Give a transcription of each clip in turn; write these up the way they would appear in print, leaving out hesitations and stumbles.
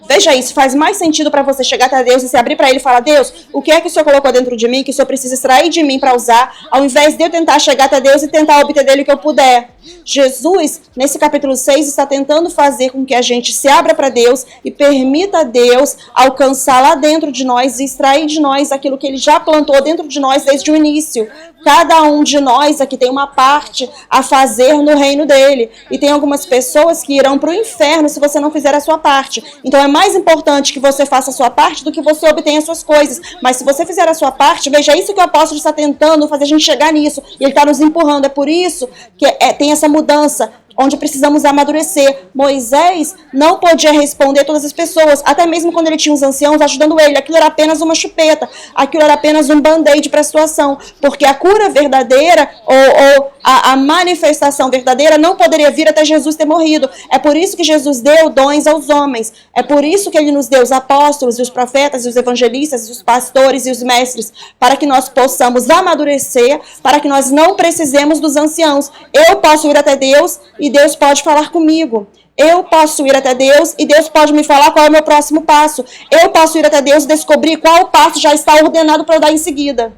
Veja isso, faz mais sentido para você chegar até Deus e se abrir para Ele e falar: Deus, o que é que o Senhor colocou dentro de mim, que o Senhor precisa extrair de mim para usar, ao invés de eu tentar chegar até Deus e tentar obter dele o que eu puder. Jesus, nesse capítulo 6, está tentando fazer com que a gente se abra para Deus e permita a Deus alcançar lá dentro de nós e extrair de nós aquilo que Ele já plantou dentro de nós desde o início. Cada um de nós aqui tem uma parte a fazer no reino dele. E tem algumas pessoas que irão para o inferno se você não fizer a sua parte. Então é mais importante que você faça a sua parte do que você obtenha as suas coisas. Mas se você fizer a sua parte, veja isso que o apóstolo está tentando fazer a gente chegar nisso. E ele está nos empurrando. É por isso que tem essa mudança, onde precisamos amadurecer. Moisés não podia responder a todas as pessoas, até mesmo quando ele tinha os anciãos ajudando ele. Aquilo era apenas uma chupeta, aquilo era apenas um band-aid para a situação, porque a cura verdadeira ou a manifestação verdadeira não poderia vir até Jesus ter morrido. É por isso que Jesus deu dons aos homens. É por isso que ele nos deu os apóstolos, e os profetas, e os evangelistas, e os pastores e os mestres, para que nós possamos amadurecer, para que nós não precisemos dos anciãos. Eu posso ir até Deus e Deus pode falar comigo. Eu posso ir até Deus e Deus pode me falar qual é o meu próximo passo. Eu posso ir até Deus e descobrir qual passo já está ordenado para eu dar em seguida.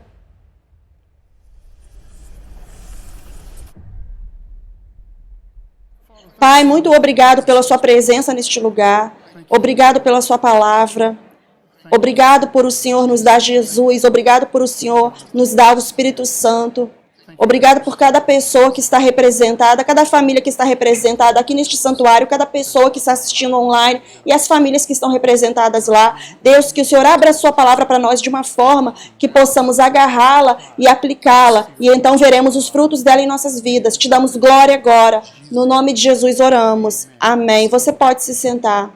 Pai, muito obrigado pela sua presença neste lugar. Obrigado pela sua palavra. Obrigado por o Senhor nos dar Jesus. Obrigado por o Senhor nos dar o Espírito Santo. Obrigado por cada pessoa que está representada, cada família que está representada aqui neste santuário, cada pessoa que está assistindo online e as famílias que estão representadas lá. Deus, que o Senhor abra a sua palavra para nós de uma forma que possamos agarrá-la e aplicá-la. E então veremos os frutos dela em nossas vidas. Te damos glória agora. No nome de Jesus oramos. Amém. Você pode se sentar.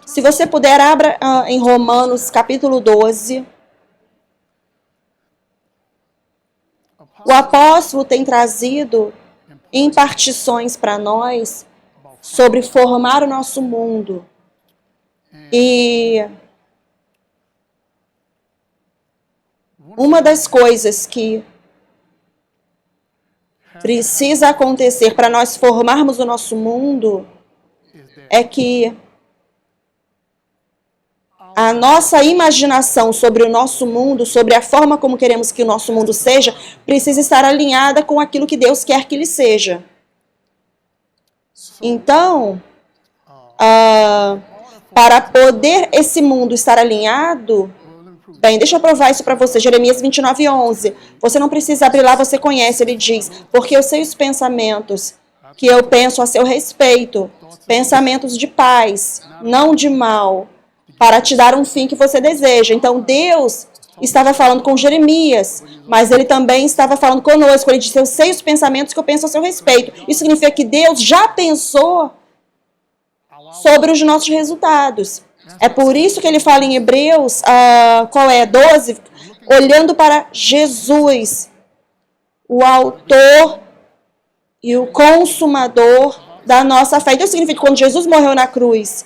Se você puder, abra em Romanos capítulo 12. O apóstolo tem trazido impartições para nós sobre formar o nosso mundo. E uma das coisas que precisa acontecer para nós formarmos o nosso mundo é que a nossa imaginação sobre o nosso mundo, sobre a forma como queremos que o nosso mundo seja, precisa estar alinhada com aquilo que Deus quer que ele seja. Então, para poder esse mundo estar alinhado, bem, deixa eu provar isso para você, Jeremias 29:11. Você não precisa abrir lá, você conhece, ele diz: porque eu sei os pensamentos que eu penso a seu respeito, pensamentos de paz, não de mal, para te dar um fim que você deseja. Então, Deus estava falando com Jeremias, mas ele também estava falando conosco. Ele disse: eu sei os pensamentos que eu penso a seu respeito. Isso significa que Deus já pensou sobre os nossos resultados. É por isso que ele fala em Hebreus, 12, olhando para Jesus, o autor e o consumador da nossa fé. Então, significa que quando Jesus morreu na cruz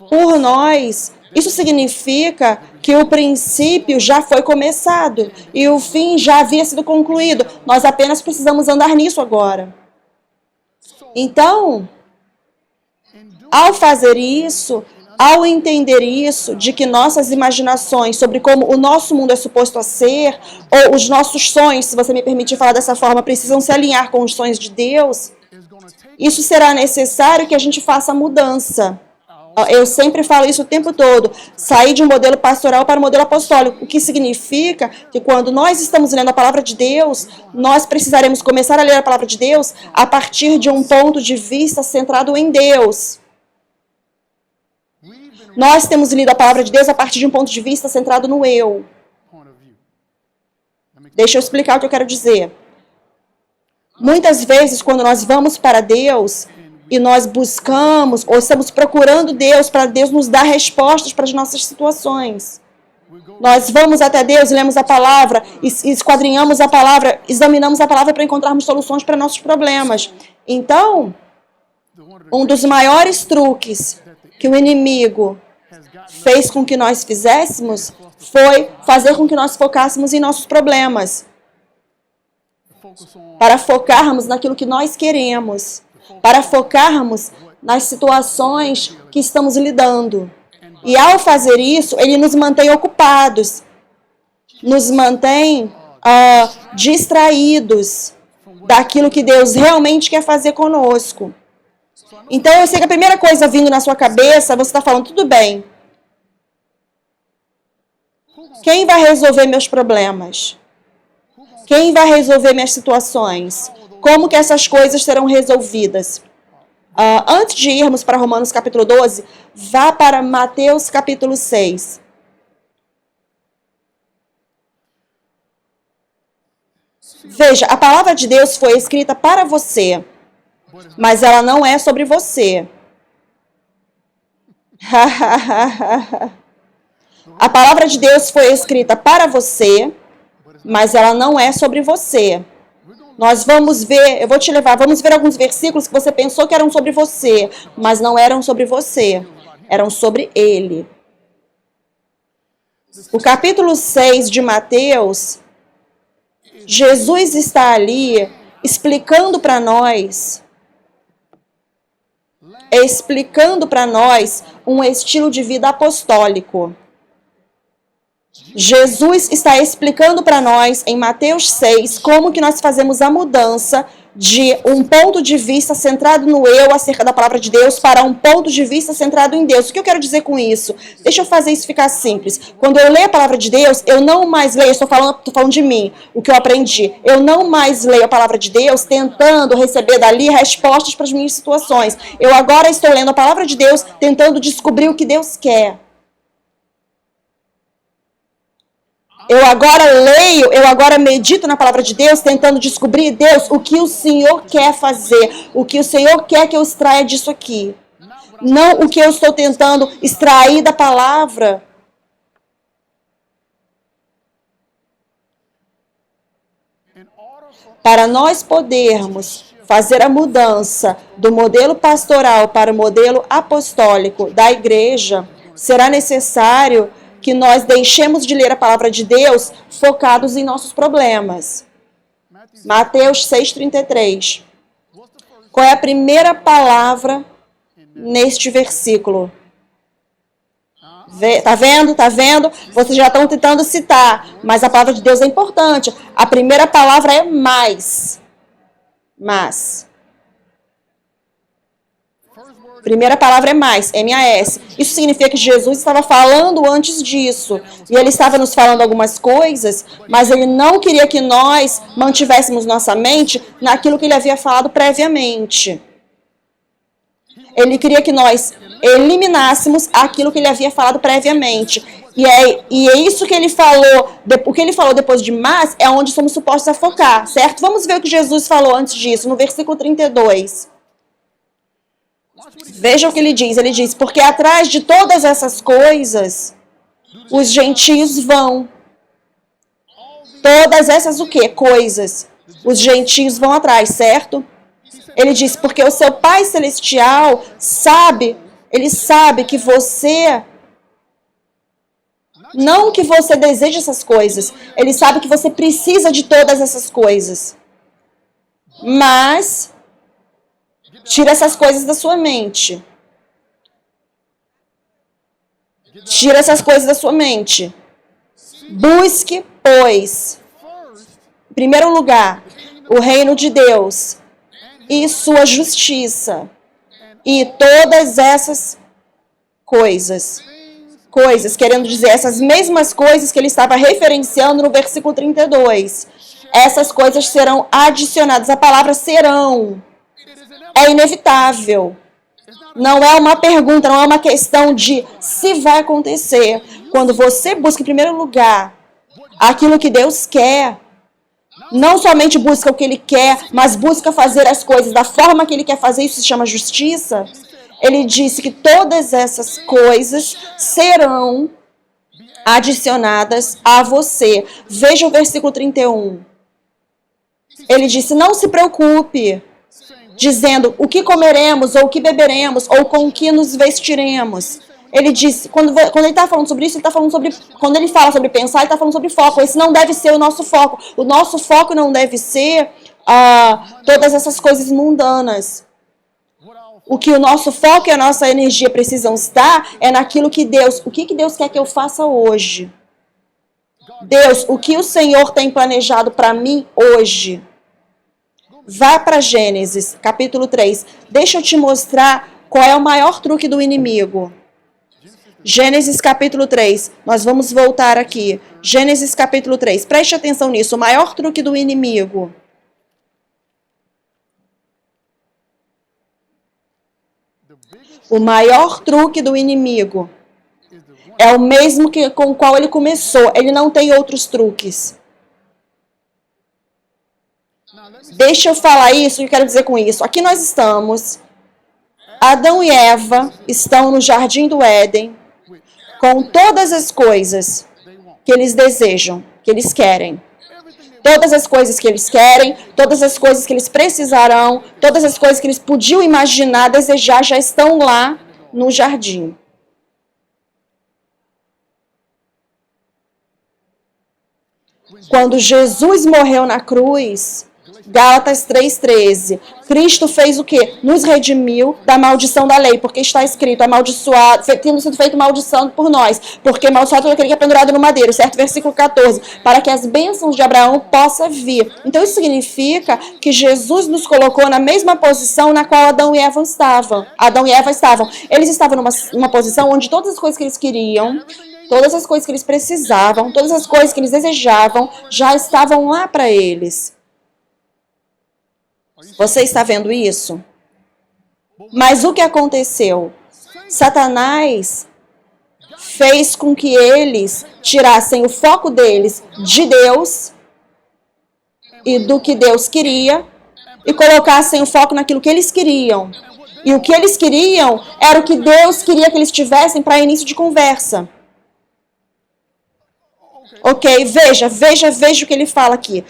por nós, isso significa que o princípio já foi começado e o fim já havia sido concluído. Nós apenas precisamos andar nisso agora. Então, ao fazer isso, ao entender isso, de que nossas imaginações sobre como o nosso mundo é suposto a ser, ou os nossos sonhos, se você me permitir falar dessa forma, precisam se alinhar com os sonhos de Deus, isso será necessário que a gente faça mudança. Eu sempre falo isso o tempo todo, sair de um modelo pastoral para um modelo apostólico, o que significa que quando nós estamos lendo a palavra de Deus, nós precisaremos começar a ler a palavra de Deus a partir de um ponto de vista centrado em Deus. Nós temos lido a palavra de Deus a partir de um ponto de vista centrado no eu. Deixa eu explicar o que eu quero dizer. Muitas vezes, quando nós vamos para Deus e nós buscamos ou estamos procurando Deus para Deus nos dar respostas para as nossas situações, nós vamos até Deus, lemos a palavra, esquadrinhamos a palavra, examinamos a palavra para encontrarmos soluções para nossos problemas. Então, um dos maiores truques que o inimigo fez com que nós fizéssemos foi fazer com que nós focássemos em nossos problemas, para focarmos naquilo que nós queremos, para focarmos nas situações que estamos lidando. E ao fazer isso, ele nos mantém ocupados, nos mantém distraídos daquilo que Deus realmente quer fazer conosco. Então, eu sei que a primeira coisa vindo na sua cabeça, você está falando, tudo bem. Quem vai resolver meus problemas? Quem vai resolver minhas situações? Como que essas coisas serão resolvidas? Antes de irmos para Romanos capítulo 12, vá para Mateus capítulo 6. Veja, a palavra de Deus foi escrita para você, mas ela não é sobre você. A palavra de Deus foi escrita para você, mas ela não é sobre você. Nós vamos ver, eu vou te levar, vamos ver alguns versículos que você pensou que eram sobre você, mas não eram sobre você, eram sobre ele. O capítulo 6 de Mateus, Jesus está ali explicando para nós um estilo de vida apostólico. Jesus está explicando para nós, em Mateus 6, como que nós fazemos a mudança de um ponto de vista centrado no eu acerca da palavra de Deus para um ponto de vista centrado em Deus. O que eu quero dizer com isso? Deixa eu fazer isso ficar simples. Quando eu leio a palavra de Deus, eu não mais leio, estou falando de mim, o que eu aprendi. Eu não mais leio a palavra de Deus tentando receber dali respostas para as minhas situações. Eu agora estou lendo a palavra de Deus tentando descobrir o que Deus quer. Eu agora medito na palavra de Deus, tentando descobrir, Deus, o que o Senhor quer fazer, o que o Senhor quer que eu extraia disso aqui. Não o que eu estou tentando extrair da palavra. Para nós podermos fazer a mudança do modelo pastoral para o modelo apostólico da igreja, será necessário que nós deixemos de ler a palavra de Deus focados em nossos problemas. Mateus 6,33. Qual é a primeira palavra neste versículo? Tá vendo? Tá vendo? Vocês já estão tentando citar, mas a palavra de Deus é importante. A primeira palavra é mais. Mas. Primeira palavra é mais, M-A-S. Isso significa que Jesus estava falando antes disso. E ele estava nos falando algumas coisas, mas ele não queria que nós mantivéssemos nossa mente naquilo que ele havia falado previamente. Ele queria que nós eliminássemos aquilo que ele havia falado previamente. E é isso que ele falou. O que ele falou depois de mas é onde somos supostos a focar, certo? Vamos ver o que Jesus falou antes disso, no versículo 32. Veja o que ele diz. Ele diz, porque atrás de todas essas coisas, os gentios vão. Todas essas o quê? Coisas. Os gentios vão atrás, certo? Ele diz, porque o seu Pai Celestial sabe, ele sabe que você, não que você deseja essas coisas, ele sabe que você precisa de todas essas coisas. Mas tira essas coisas da sua mente. Tira essas coisas da sua mente. Busque, pois, em primeiro lugar, o reino de Deus e sua justiça. E todas essas coisas, querendo dizer, essas mesmas coisas que ele estava referenciando no versículo 32. Essas coisas serão adicionadas. A palavra serão é inevitável. Não é uma pergunta, não é uma questão de se vai acontecer. Quando você busca em primeiro lugar aquilo que Deus quer, não somente busca o que Ele quer, mas busca fazer as coisas da forma que Ele quer fazer, isso se chama justiça. Ele disse que todas essas coisas serão adicionadas a você. Veja o versículo 31. Ele disse, não se preocupe, dizendo o que comeremos, ou o que beberemos, ou com o que nos vestiremos. Ele disse, quando ele está falando sobre isso, ele está falando sobre, quando ele fala sobre pensar, ele está falando sobre foco. Esse não deve ser o nosso foco. O nosso foco não deve ser todas essas coisas mundanas. O que o nosso foco e a nossa energia precisam estar é naquilo que Deus... O que Deus quer que eu faça hoje? Deus, o que o Senhor tem planejado para mim hoje? Vá para Gênesis, capítulo 3. Deixa eu te mostrar qual é o maior truque do inimigo. Gênesis capítulo 3. Nós vamos voltar aqui. Gênesis capítulo 3. Preste atenção nisso. O maior truque do inimigo. O maior truque do inimigo é o mesmo com o qual ele começou. Ele não tem outros truques. Deixa eu falar isso, o que eu quero dizer com isso. Aqui nós estamos. Adão e Eva estão no jardim do Éden com todas as coisas que eles desejam, que eles querem. Todas as coisas que eles querem, todas as coisas que eles precisarão, todas as coisas que eles podiam imaginar, desejar, já estão lá no jardim. Quando Jesus morreu na cruz, Gálatas 3,13, Cristo fez o quê? Nos redimiu da maldição da lei, porque está escrito, amaldiçoado, tendo sido feito maldição por nós, porque amaldiçoado todo aquele que é pendurado no madeiro, certo? Versículo 14, para que as bênçãos de Abraão possam vir. Então isso significa que Jesus nos colocou na mesma posição na qual Adão e Eva estavam. Eles estavam numa posição onde todas as coisas que eles queriam, todas as coisas que eles precisavam, todas as coisas que eles desejavam, já estavam lá para eles. Você está vendo isso? Mas o que aconteceu? Satanás fez com que eles tirassem o foco deles de Deus e do que Deus queria e colocassem o foco naquilo que eles queriam. E o que eles queriam era o que Deus queria que eles tivessem para início de conversa. Ok, veja o que ele fala aqui.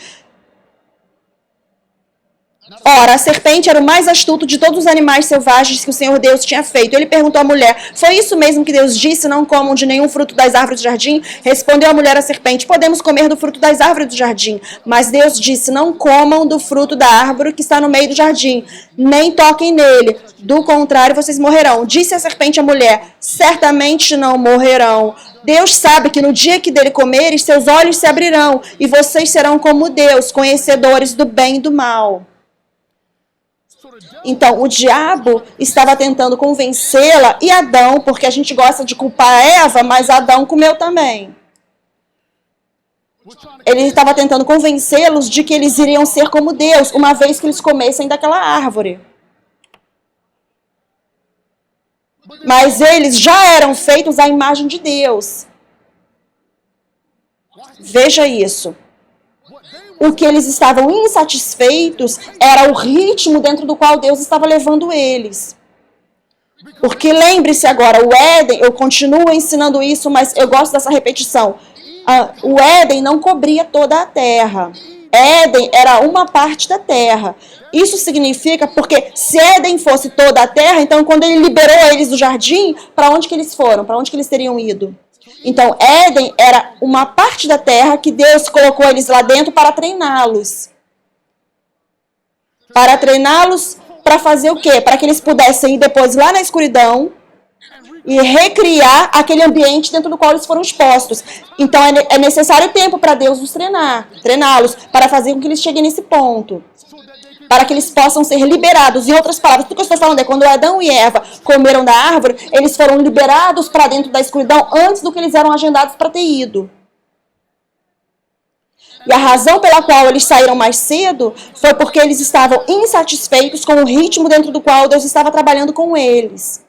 Ora, a serpente era o mais astuto de todos os animais selvagens que o Senhor Deus tinha feito. Ele perguntou à mulher, foi isso mesmo que Deus disse, não comam de nenhum fruto das árvores do jardim? Respondeu a mulher à serpente, podemos comer do fruto das árvores do jardim. Mas Deus disse, não comam do fruto da árvore que está no meio do jardim, nem toquem nele, do contrário vocês morrerão. Disse a serpente à mulher, certamente não morrerão. Deus sabe que no dia que dele comerem, seus olhos se abrirão, e vocês serão como Deus, conhecedores do bem e do mal. Então, o diabo estava tentando convencê-la e Adão, porque a gente gosta de culpar Eva, mas Adão comeu também. Ele estava tentando convencê-los de que eles iriam ser como Deus, uma vez que eles comessem daquela árvore. Mas eles já eram feitos à imagem de Deus. Veja isso. O que eles estavam insatisfeitos era o ritmo dentro do qual Deus estava levando eles. Porque lembre-se agora, o Éden, eu continuo ensinando isso, mas eu gosto dessa repetição. O Éden não cobria toda a terra. Éden era uma parte da terra. Isso significa, porque se Éden fosse toda a terra, então quando ele liberou eles do jardim, para onde que eles foram? Para onde que eles teriam ido? Então, Éden era uma parte da terra que Deus colocou eles lá dentro para treiná-los. Para treiná-los para fazer o quê? Para que eles pudessem ir depois lá na escuridão e recriar aquele ambiente dentro do qual eles foram expostos. Então, é necessário tempo para Deus os treiná-los, para fazer com que eles cheguem nesse ponto. Para que eles possam ser liberados. Em outras palavras, tudo que eu estou falando é quando Adão e Eva comeram da árvore, eles foram liberados para dentro da escuridão antes do que eles eram agendados para ter ido. E a razão pela qual eles saíram mais cedo foi porque eles estavam insatisfeitos com o ritmo dentro do qual Deus estava trabalhando com eles.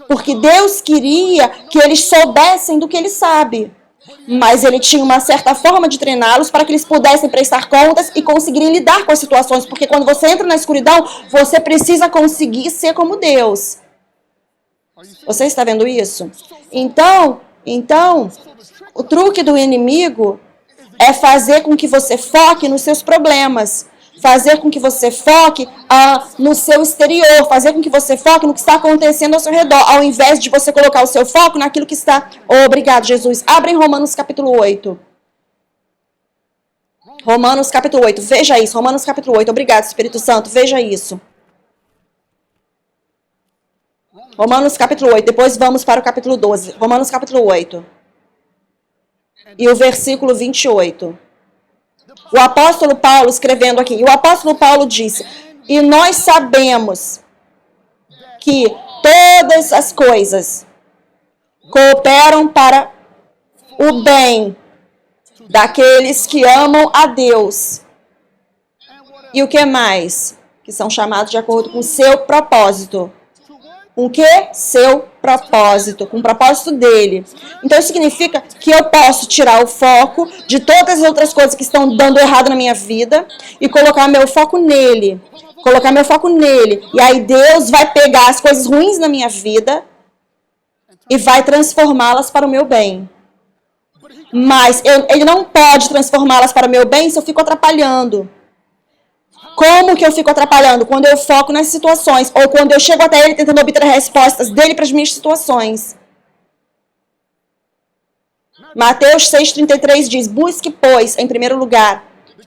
Porque Deus queria que eles soubessem do que Ele sabe. Mas Ele tinha uma certa forma de treiná-los para que eles pudessem prestar contas e conseguirem lidar com as situações. Porque quando você entra na escuridão, você precisa conseguir ser como Deus. Você está vendo isso? Então, o truque do inimigo é fazer com que você foque nos seus problemas. Fazer com que você foque no seu exterior, fazer com que você foque no que está acontecendo ao seu redor, ao invés de você colocar o seu foco naquilo que está... Obrigado, Jesus. Abre em Romanos capítulo 8. Romanos capítulo 8, veja isso. Romanos capítulo 8, obrigado, Espírito Santo, veja isso. Romanos capítulo 8. Depois vamos para o capítulo 12. Romanos capítulo 8. E o versículo 28. O apóstolo Paulo escrevendo aqui. E o apóstolo Paulo disse: e nós sabemos que todas as coisas cooperam para o bem daqueles que amam a Deus. E o que mais? Que são chamados de acordo com o seu propósito. Com o que? Seu propósito. Com o propósito dele. Então isso significa que eu posso tirar o foco de todas as outras coisas que estão dando errado na minha vida e colocar meu foco nele. Colocar meu foco nele. E aí Deus vai pegar as coisas ruins na minha vida e vai transformá-las para o meu bem. Mas ele não pode transformá-las para o meu bem se eu fico atrapalhando. Como que eu fico atrapalhando? Quando eu foco nas situações, ou quando eu chego até ele tentando obter respostas dele para as minhas situações. Mateus 6,33 diz: busque, pois, em primeiro lugar,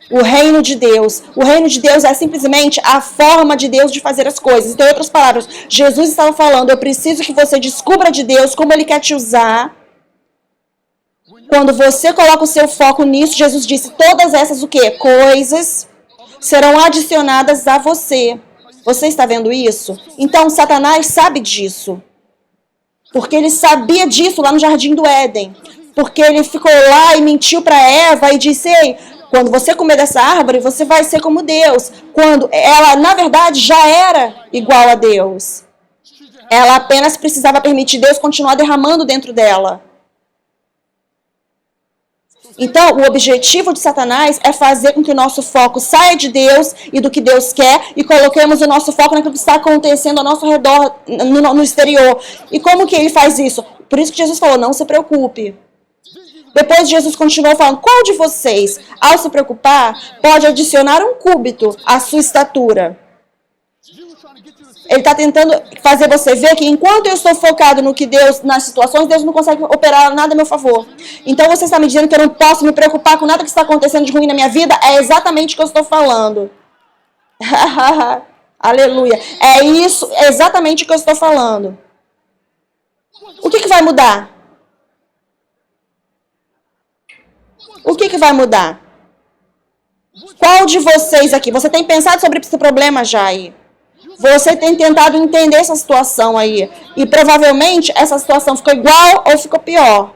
o reino de Deus. O reino de Deus é simplesmente a forma de Deus de fazer as coisas. Então, em outras palavras, Jesus estava falando: eu preciso que você descubra de Deus como ele quer te usar. Quando você coloca o seu foco nisso, Jesus disse: todas essas o quê? Coisas serão adicionadas a você. Você está vendo isso? Então, Satanás sabe disso. Porque ele sabia disso lá no Jardim do Éden. Porque ele ficou lá e mentiu para Eva e disse: ei, quando você comer dessa árvore, você vai ser como Deus. Quando ela, na verdade, já era igual a Deus. Ela apenas precisava permitir Deus continuar derramando dentro dela. Então, o objetivo de Satanás é fazer com que o nosso foco saia de Deus e do que Deus quer e coloquemos o nosso foco naquilo que está acontecendo ao nosso redor, no exterior. E como que ele faz isso? Por isso que Jesus falou: não se preocupe. Depois Jesus continuou falando: qual de vocês, ao se preocupar, pode adicionar um cúbito à sua estatura? Ele está tentando fazer você ver que enquanto eu estou focado no que Deus, nas situações, Deus não consegue operar nada a meu favor. Então você está me dizendo que eu não posso me preocupar com nada que está acontecendo de ruim na minha vida? É exatamente o que eu estou falando. Aleluia. É isso, é exatamente o que eu estou falando. O que vai mudar? O que vai mudar? Qual de vocês aqui? Você tem pensado sobre esse problema já aí? Você tem tentado entender essa situação aí. E provavelmente essa situação ficou igual ou ficou pior.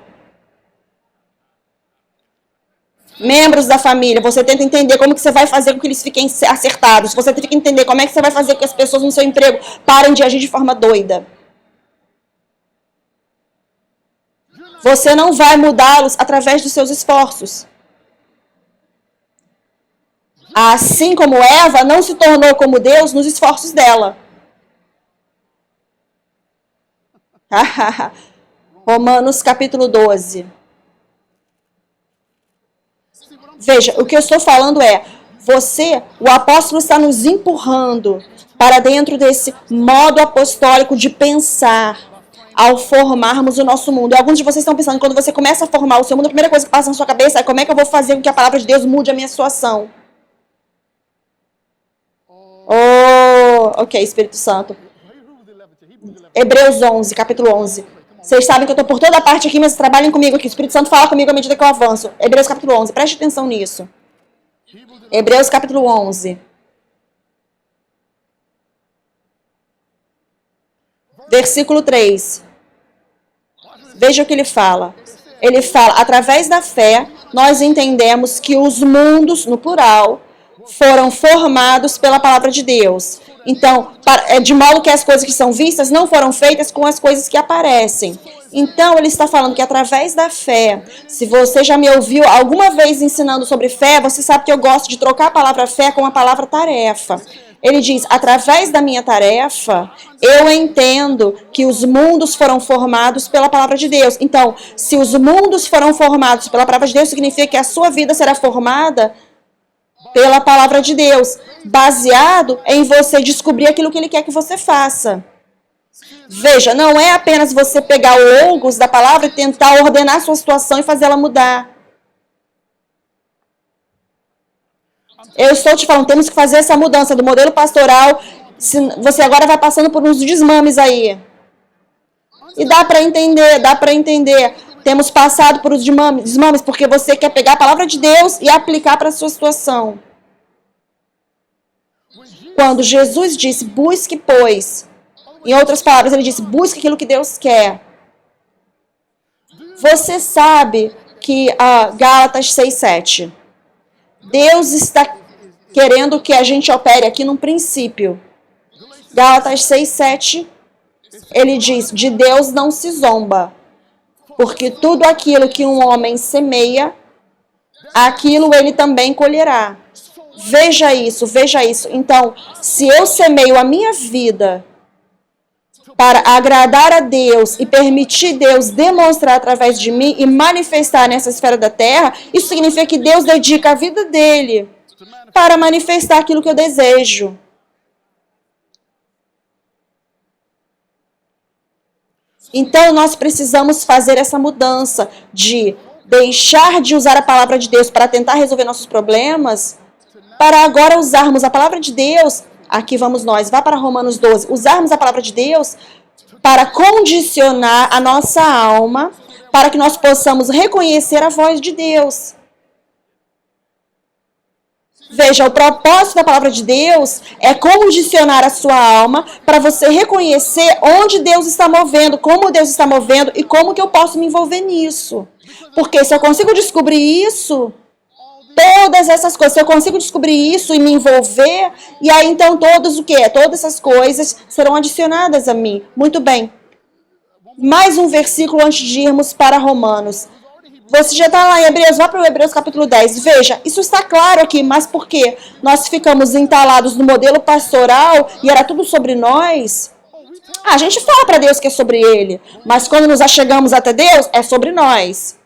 Membros da família, você tenta entender como que você vai fazer com que eles fiquem acertados. Você tenta entender como é que você vai fazer com que as pessoas no seu emprego parem de agir de forma doida. Você não vai mudá-los através dos seus esforços. Assim como Eva não se tornou como Deus nos esforços dela. Romanos capítulo 12. Veja, o que eu estou falando é, o apóstolo está nos empurrando para dentro desse modo apostólico de pensar ao formarmos o nosso mundo. E alguns de vocês estão pensando, quando você começa a formar o seu mundo, a primeira coisa que passa na sua cabeça é: como é que eu vou fazer com que a palavra de Deus mude a minha situação? Oh, ok, Espírito Santo. Hebreus 11, capítulo 11. Vocês sabem que eu estou por toda parte aqui, mas trabalhem comigo aqui. O Espírito Santo fala comigo à medida que eu avanço. Hebreus capítulo 11, preste atenção nisso. Hebreus capítulo 11. Versículo 3. Veja o que ele fala. Ele fala: através da fé, nós entendemos que os mundos, no plural, foram formados pela palavra de Deus. Então, de modo que as coisas que são vistas não foram feitas com as coisas que aparecem. Então, ele está falando que através da fé, se você já me ouviu alguma vez ensinando sobre fé, você sabe que eu gosto de trocar a palavra fé com a palavra tarefa. Ele diz: através da minha tarefa, eu entendo que os mundos foram formados pela palavra de Deus. Então, se os mundos foram formados pela palavra de Deus, significa que a sua vida será formada pela palavra de Deus, baseado em você descobrir aquilo que ele quer que você faça. Veja, não é apenas você pegar o logos da palavra e tentar ordenar a sua situação e fazer ela mudar. Eu estou te falando, temos que fazer essa mudança do modelo pastoral. Você agora vai passando por uns desmames aí. E dá para entender, dá para entender. Temos passado por os desmames porque você quer pegar a palavra de Deus e aplicar para a sua situação. Quando Jesus disse, busque, pois, em outras palavras, ele disse, busque aquilo que Deus quer. Você sabe que Gálatas 6:7, Deus está querendo que a gente opere aqui num princípio. Gálatas 6:7, ele diz, de Deus não se zomba, porque tudo aquilo que um homem semeia, aquilo ele também colherá. Veja isso, veja isso. Então, se eu semeio a minha vida para agradar a Deus e permitir Deus demonstrar através de mim e manifestar nessa esfera da terra, isso significa que Deus dedica a vida dele para manifestar aquilo que eu desejo. Então, nós precisamos fazer essa mudança de deixar de usar a palavra de Deus para tentar resolver nossos problemas, para agora usarmos a palavra de Deus, aqui vamos nós, vá para Romanos 12, usarmos a palavra de Deus para condicionar a nossa alma, para que nós possamos reconhecer a voz de Deus. Veja, o propósito da palavra de Deus é condicionar a sua alma para você reconhecer onde Deus está movendo, como Deus está movendo e como que eu posso me envolver nisso. Porque se eu consigo descobrir isso, todas essas coisas, se eu consigo descobrir isso e me envolver, e aí então todas o quê? Todas essas coisas serão adicionadas a mim. Muito bem. Mais um versículo antes de irmos para Romanos. Você já está lá em Hebreus, vá para o Hebreus capítulo 10. Veja, isso está claro aqui, mas por quê? Nós ficamos entalados no modelo pastoral e era tudo sobre nós. A gente fala para Deus que é sobre Ele, mas quando nos achegamos até Deus, é sobre nós.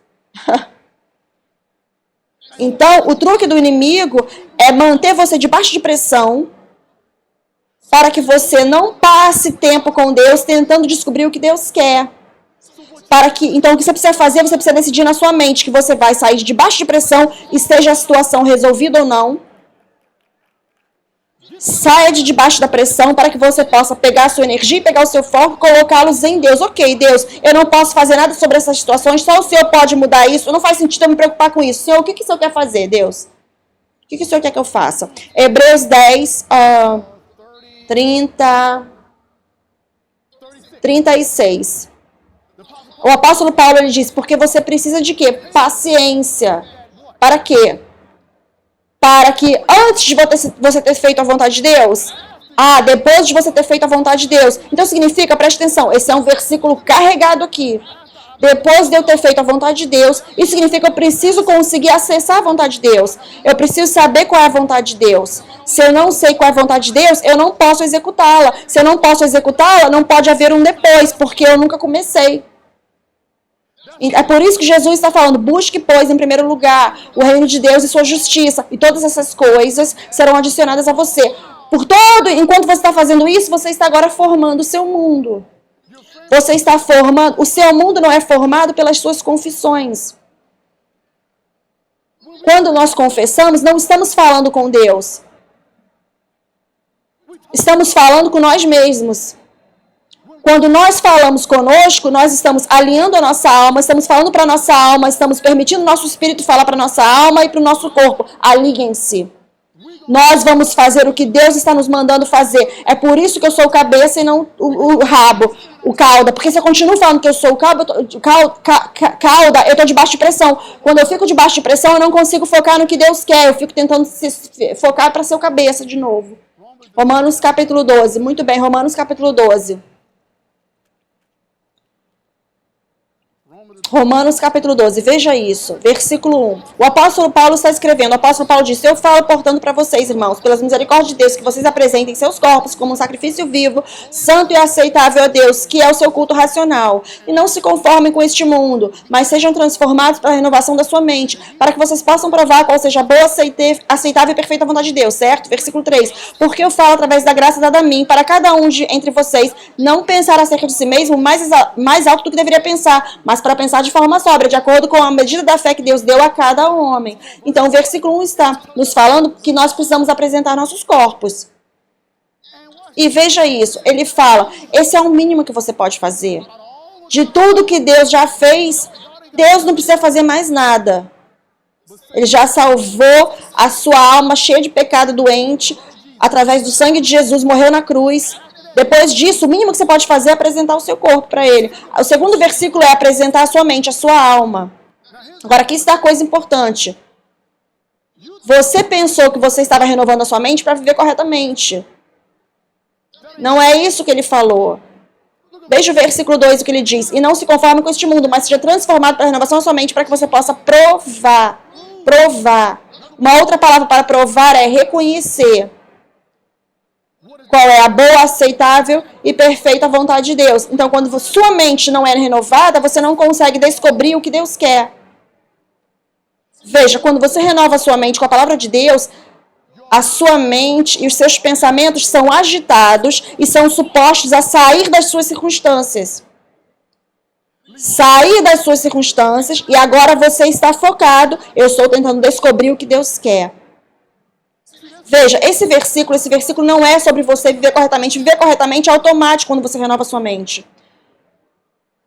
Então, o truque do inimigo é manter você debaixo de pressão para que você não passe tempo com Deus tentando descobrir o que Deus quer. Então, o que você precisa fazer, você precisa decidir na sua mente que você vai sair de debaixo de pressão, esteja a situação resolvida ou não. Saia de debaixo da pressão para que você possa pegar a sua energia e pegar o seu foco e colocá-los em Deus. Ok, Deus, eu não posso fazer nada sobre essas situações, só o Senhor pode mudar isso, não faz sentido eu me preocupar com isso. Senhor, o que o Senhor quer fazer, Deus? O que o Senhor quer que eu faça? Hebreus 10, 36. O apóstolo Paulo, ele diz, porque você precisa de quê? Paciência. Para quê? Para que antes de você ter feito a vontade de Deus, depois de você ter feito a vontade de Deus. Então significa, preste atenção, esse é um versículo carregado aqui. Depois de eu ter feito a vontade de Deus, isso significa que eu preciso conseguir acessar a vontade de Deus. Eu preciso saber qual é a vontade de Deus. Se eu não sei qual é a vontade de Deus, eu não posso executá-la. Se eu não posso executá-la, não pode haver um depois, porque eu nunca comecei. É por isso que Jesus está falando, busque, pois, em primeiro lugar, o reino de Deus e sua justiça, e todas essas coisas serão adicionadas a você. Enquanto você está fazendo isso, você está agora formando o seu mundo. Você está formando, o seu mundo não é formado pelas suas confissões. Quando nós confessamos, não estamos falando com Deus. Estamos falando com nós mesmos. Quando nós falamos conosco, nós estamos alinhando a nossa alma, estamos falando para a nossa alma, estamos permitindo o nosso espírito falar para a nossa alma e para o nosso corpo. Aliguem-se. Nós vamos fazer o que Deus está nos mandando fazer. É por isso que eu sou o cabeça e não o rabo, o cauda. Porque se eu continuo falando que eu sou o cauda, eu estou debaixo de pressão. Quando eu fico debaixo de pressão, eu não consigo focar no que Deus quer. Eu fico tentando focar para ser o cabeça de novo. Romanos capítulo 12. Muito bem, Romanos capítulo 12. Romanos capítulo 12, veja isso, versículo 1. O apóstolo Paulo está escrevendo, o apóstolo Paulo disse, eu falo, portanto, para vocês, irmãos, pelas misericórdias de Deus, que vocês apresentem seus corpos como um sacrifício vivo, santo e aceitável a Deus, que é o seu culto racional. E não se conformem com este mundo, mas sejam transformados pela renovação da sua mente, para que vocês possam provar qual seja a boa, aceitável e perfeita vontade de Deus, certo? Versículo 3. Porque eu falo através da graça dada a mim, para cada um entre vocês, não pensar acerca de si mesmo mais alto do que deveria pensar, mas para pensar de forma sóbria, de acordo com a medida da fé que Deus deu a cada homem. Então, o versículo 1 está nos falando que nós precisamos apresentar nossos corpos. E veja isso, ele fala, esse é o mínimo que você pode fazer. de tudo que Deus já fez, Deus não precisa fazer mais nada. Ele já salvou a sua alma cheia de pecado, doente, através do sangue de Jesus, morreu na cruz. Depois disso, o mínimo que você pode fazer é apresentar o seu corpo para Ele. O segundo versículo é apresentar a sua mente, a sua alma. Agora, aqui está a coisa importante. Você pensou que você estava renovando a sua mente para viver corretamente. Não é isso que ele falou. Veja o versículo 2, o que ele diz. E não se conforme com este mundo, mas seja transformado pela renovação da sua mente para que você possa provar. Provar. Uma outra palavra para provar é reconhecer qual é a boa, aceitável e perfeita vontade de Deus. Então, quando sua mente não é renovada, você não consegue descobrir o que Deus quer. Veja, quando você renova a sua mente com a palavra de Deus, a sua mente e os seus pensamentos são agitados e são supostos a sair das suas circunstâncias. Sair das suas circunstâncias e agora você está focado. Eu estou tentando descobrir o que Deus quer. Veja, esse versículo não é sobre você viver corretamente. Viver corretamente é automático quando você renova a sua mente.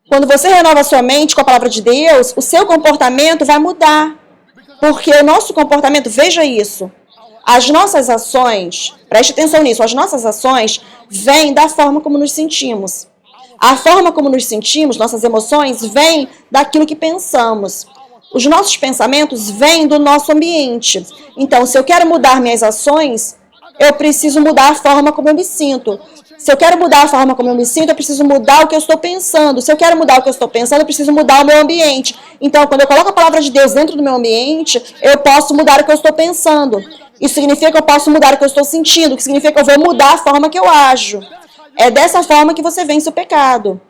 Quando você renova a sua mente com a palavra de Deus, o seu comportamento vai mudar. Porque o nosso comportamento, veja isso, as nossas ações, preste atenção nisso, as nossas ações vêm da forma como nos sentimos. A forma como nos sentimos, nossas emoções, vêm daquilo que pensamos. Os nossos pensamentos vêm do nosso ambiente. Então, se eu quero mudar minhas ações, eu preciso mudar a forma como eu me sinto. Se eu quero mudar a forma como eu me sinto, eu preciso mudar o que eu estou pensando. Se eu quero mudar o que eu estou pensando, eu preciso mudar o meu ambiente. Então, quando eu coloco a palavra de Deus dentro do meu ambiente, eu posso mudar o que eu estou pensando. Isso significa que eu posso mudar o que eu estou sentindo, que significa que eu vou mudar a forma que eu ajo. É dessa forma que você vence o pecado.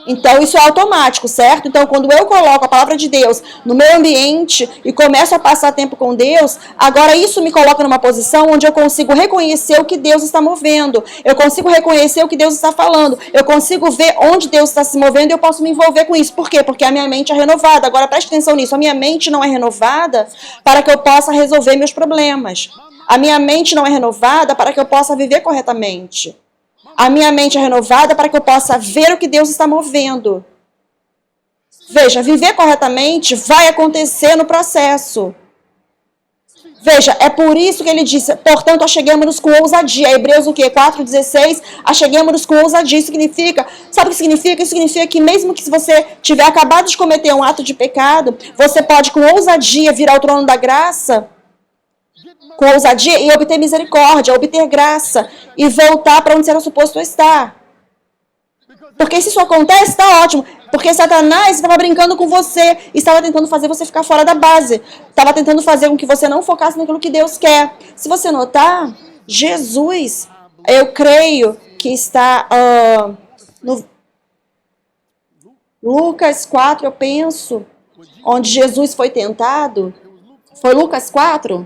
Então, isso é automático, certo? Então, quando eu coloco a palavra de Deus no meu ambiente e começo a passar tempo com Deus, agora isso me coloca numa posição onde eu consigo reconhecer o que Deus está movendo. Eu consigo reconhecer o que Deus está falando. Eu consigo ver onde Deus está se movendo e eu posso me envolver com isso. Por quê? Porque a minha mente é renovada. Agora, preste atenção nisso. A minha mente não é renovada para que eu possa resolver meus problemas. A minha mente não é renovada para que eu possa viver corretamente. A minha mente é renovada para que eu possa ver o que Deus está movendo. Veja, viver corretamente vai acontecer no processo. Veja, é por isso que ele disse, portanto, acheguemos-nos com ousadia. Hebreus o quê? 4,16, acheguemos-nos com ousadia. Isso significa, sabe o que significa? Isso significa que mesmo que se você tiver acabado de cometer um ato de pecado, você pode com ousadia vir ao trono da graça, com ousadia e obter misericórdia, obter graça e voltar para onde você era suposto estar. Porque se isso acontece, está ótimo. Porque Satanás estava brincando com você, estava tentando fazer você ficar fora da base, estava tentando fazer com que você não focasse naquilo que Deus quer. Se você notar, Jesus, eu creio que está no Lucas 4, eu penso, onde Jesus foi tentado. Foi Lucas 4?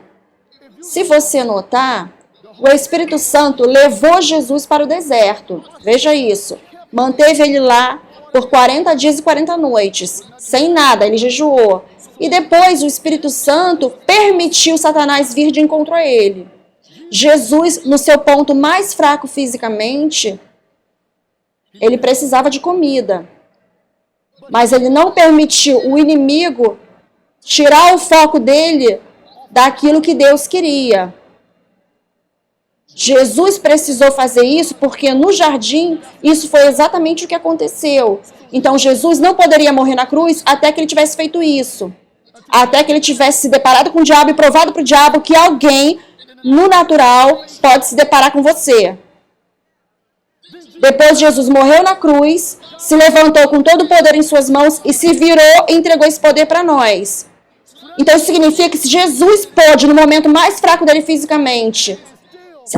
Se você notar, o Espírito Santo levou Jesus para o deserto. Veja isso. Manteve ele lá por 40 dias e 40 noites. Sem nada, ele jejuou. E depois o Espírito Santo permitiu Satanás vir de encontro a ele. Jesus, no seu ponto mais fraco fisicamente, ele precisava de comida. Mas ele não permitiu o inimigo tirar o foco dele daquilo que Deus queria. Jesus precisou fazer isso porque no jardim isso foi exatamente o que aconteceu. Então Jesus não poderia morrer na cruz até que ele tivesse feito isso. Até que ele tivesse se deparado com o diabo e provado para o diabo que alguém no natural pode se deparar com você. Depois Jesus morreu na cruz, se levantou com todo o poder em suas mãos e se virou e entregou esse poder para nós. Então isso significa que se Jesus pôde, no momento mais fraco dele fisicamente,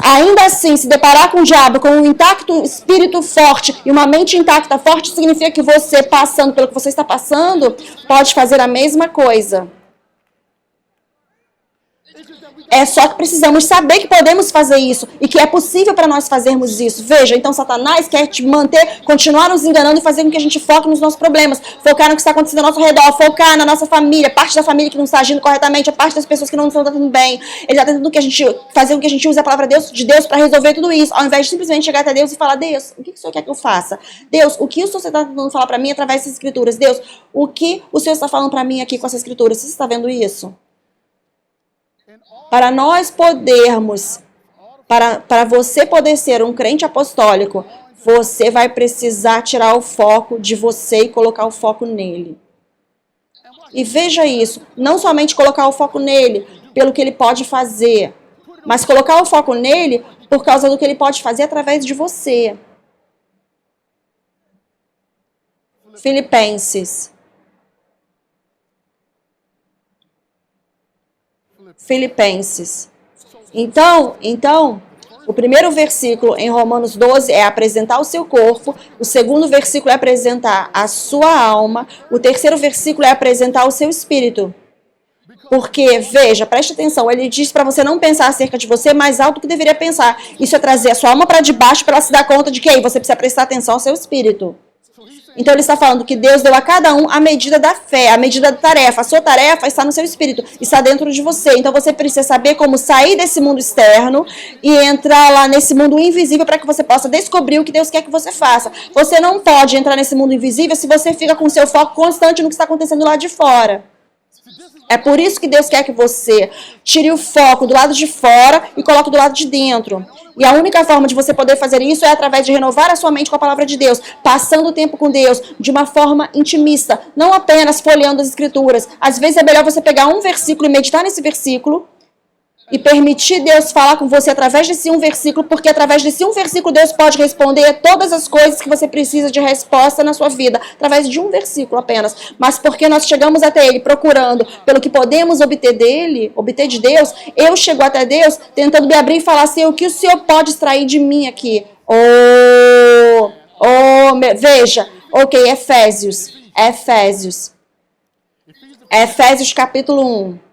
ainda assim se deparar com o diabo, com um intacto espírito forte e uma mente intacta forte, significa que você, passando pelo que você está passando, pode fazer a mesma coisa. É só que precisamos saber que podemos fazer isso e que é possível para nós fazermos isso. Veja, então Satanás quer te manter, continuar nos enganando e fazer com que a gente foque nos nossos problemas, focar no que está acontecendo ao nosso redor, focar na nossa família, parte da família que não está agindo corretamente, a parte das pessoas que não estão tentando bem. Ele está tentando fazer com que a gente use a palavra de Deus para resolver tudo isso, ao invés de simplesmente chegar até Deus e falar: Deus, o que o Senhor quer que eu faça? Deus, o que o Senhor está tentando falar para mim através dessas escrituras? Deus, o que o Senhor está falando para mim aqui com essas escrituras? Você está vendo isso? Para nós podermos, para você poder ser um crente apostólico, você vai precisar tirar o foco de você e colocar o foco nele. E veja isso, não somente colocar o foco nele pelo que ele pode fazer, mas colocar o foco nele por causa do que ele pode fazer através de você. Filipenses. Então, o primeiro versículo em Romanos 12 é apresentar o seu corpo, o segundo versículo é apresentar a sua alma, o terceiro versículo é apresentar o seu espírito. Porque, veja, preste atenção, ele diz para você não pensar acerca de você mais alto do que deveria pensar. Isso é trazer a sua alma para debaixo para ela se dar conta de que aí você precisa prestar atenção ao seu espírito. Então ele está falando que Deus deu a cada um a medida da fé, a medida da tarefa. A sua tarefa está no seu espírito, está dentro de você. Então você precisa saber como sair desse mundo externo e entrar lá nesse mundo invisível para que você possa descobrir o que Deus quer que você faça. Você não pode entrar nesse mundo invisível se você fica com o seu foco constante no que está acontecendo lá de fora. É por isso que Deus quer que você tire o foco do lado de fora e coloque do lado de dentro. E a única forma de você poder fazer isso é através de renovar a sua mente com a palavra de Deus, passando o tempo com Deus de uma forma intimista, não apenas folheando as escrituras. Às vezes é melhor você pegar um versículo e meditar nesse versículo e permitir Deus falar com você através desse um versículo, porque através desse um versículo Deus pode responder todas as coisas que você precisa de resposta na sua vida, através de um versículo apenas. Mas porque nós chegamos até Ele procurando pelo que podemos obter dele, obter de Deus, eu chego até Deus tentando me abrir e falar assim: o que o Senhor pode extrair de mim aqui? Veja, ok, Efésios capítulo 1.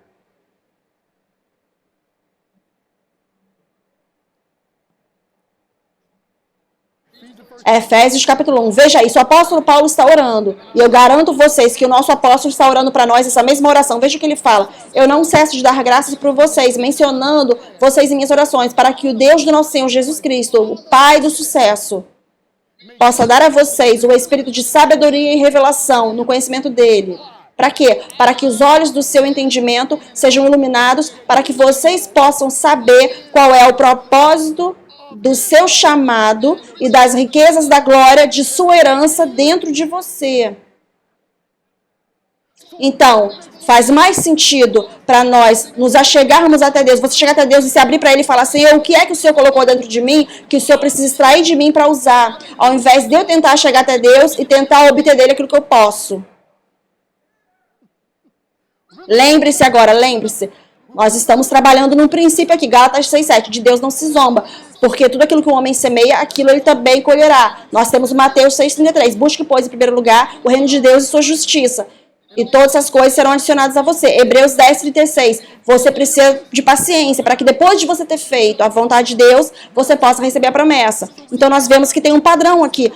Efésios capítulo 1. Veja isso, o apóstolo Paulo está orando. E eu garanto vocês que o nosso apóstolo está orando para nós essa mesma oração. Veja o que ele fala: eu não cesso de dar graças por vocês, mencionando vocês em minhas orações, para que o Deus do nosso Senhor Jesus Cristo, o Pai do sucesso, possa dar a vocês o espírito de sabedoria e revelação no conhecimento dele. Para quê? Para que os olhos do seu entendimento sejam iluminados, para que vocês possam saber qual é o propósito do seu chamado e das riquezas da glória de sua herança dentro de você. Então, faz mais sentido para nós nos achegarmos até Deus, você chegar até Deus e se abrir para Ele e falar: Senhor, o que é que o Senhor colocou dentro de mim, que o Senhor precisa extrair de mim para usar, ao invés de eu tentar chegar até Deus e tentar obter dele aquilo que eu posso. Lembre-se, nós estamos trabalhando num princípio aqui, Gálatas 6:7, de Deus não se zomba, porque tudo aquilo que o homem semeia, aquilo ele também colherá. Nós temos Mateus 6:33, busque, pois, em primeiro lugar o reino de Deus e sua justiça, e todas essas coisas serão adicionadas a você. Hebreus 10:36, você precisa de paciência, para que depois de você ter feito a vontade de Deus, você possa receber a promessa. Então nós vemos que tem um padrão aqui,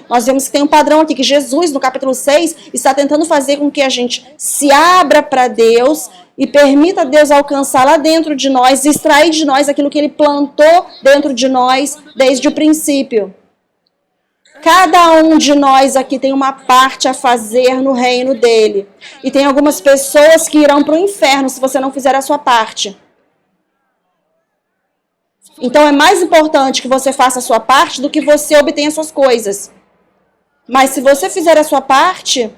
que Jesus, no capítulo 6, está tentando fazer com que a gente se abra para Deus, e permita Deus alcançar lá dentro de nós, extrair de nós aquilo que Ele plantou dentro de nós desde o princípio. Cada um de nós aqui tem uma parte a fazer no reino dele. E tem algumas pessoas que irão para o inferno se você não fizer a sua parte. Então é mais importante que você faça a sua parte do que você obtenha as suas coisas. Mas se você fizer a sua parte,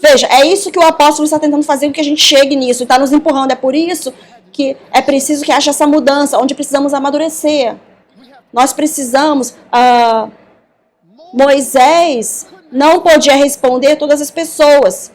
veja, é isso que o apóstolo está tentando fazer com que a gente chegue nisso, está nos empurrando. É por isso que é preciso que haja essa mudança, onde precisamos amadurecer. Nós precisamos... Moisés não podia responder todas as pessoas.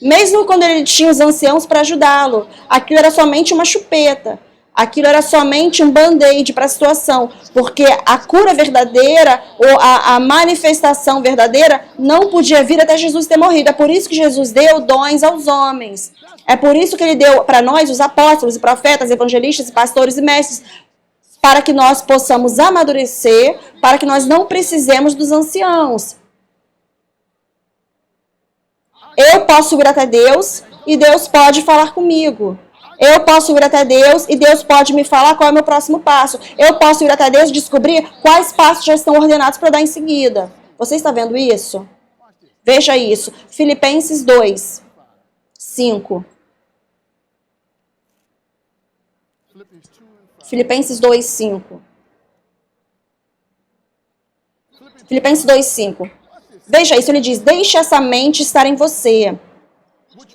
Mesmo quando ele tinha os anciãos para ajudá-lo, aquilo era somente uma chupeta. Aquilo era somente um band-aid para a situação, porque a cura verdadeira ou a manifestação verdadeira não podia vir até Jesus ter morrido. É por isso que Jesus deu dons aos homens. É por isso que ele deu para nós, os apóstolos e profetas, evangelistas, pastores e mestres, para que nós possamos amadurecer, para que nós não precisemos dos anciãos. Eu posso ir até Deus e Deus pode falar comigo. Eu posso ir até Deus e Deus pode me falar qual é o meu próximo passo. Eu posso ir até Deus e descobrir quais passos já estão ordenados para dar em seguida. Você está vendo isso? Veja isso. Filipenses 2, 5. Filipenses 2, 5. Filipenses 2, 5. Veja isso, ele diz, deixe essa mente estar em você,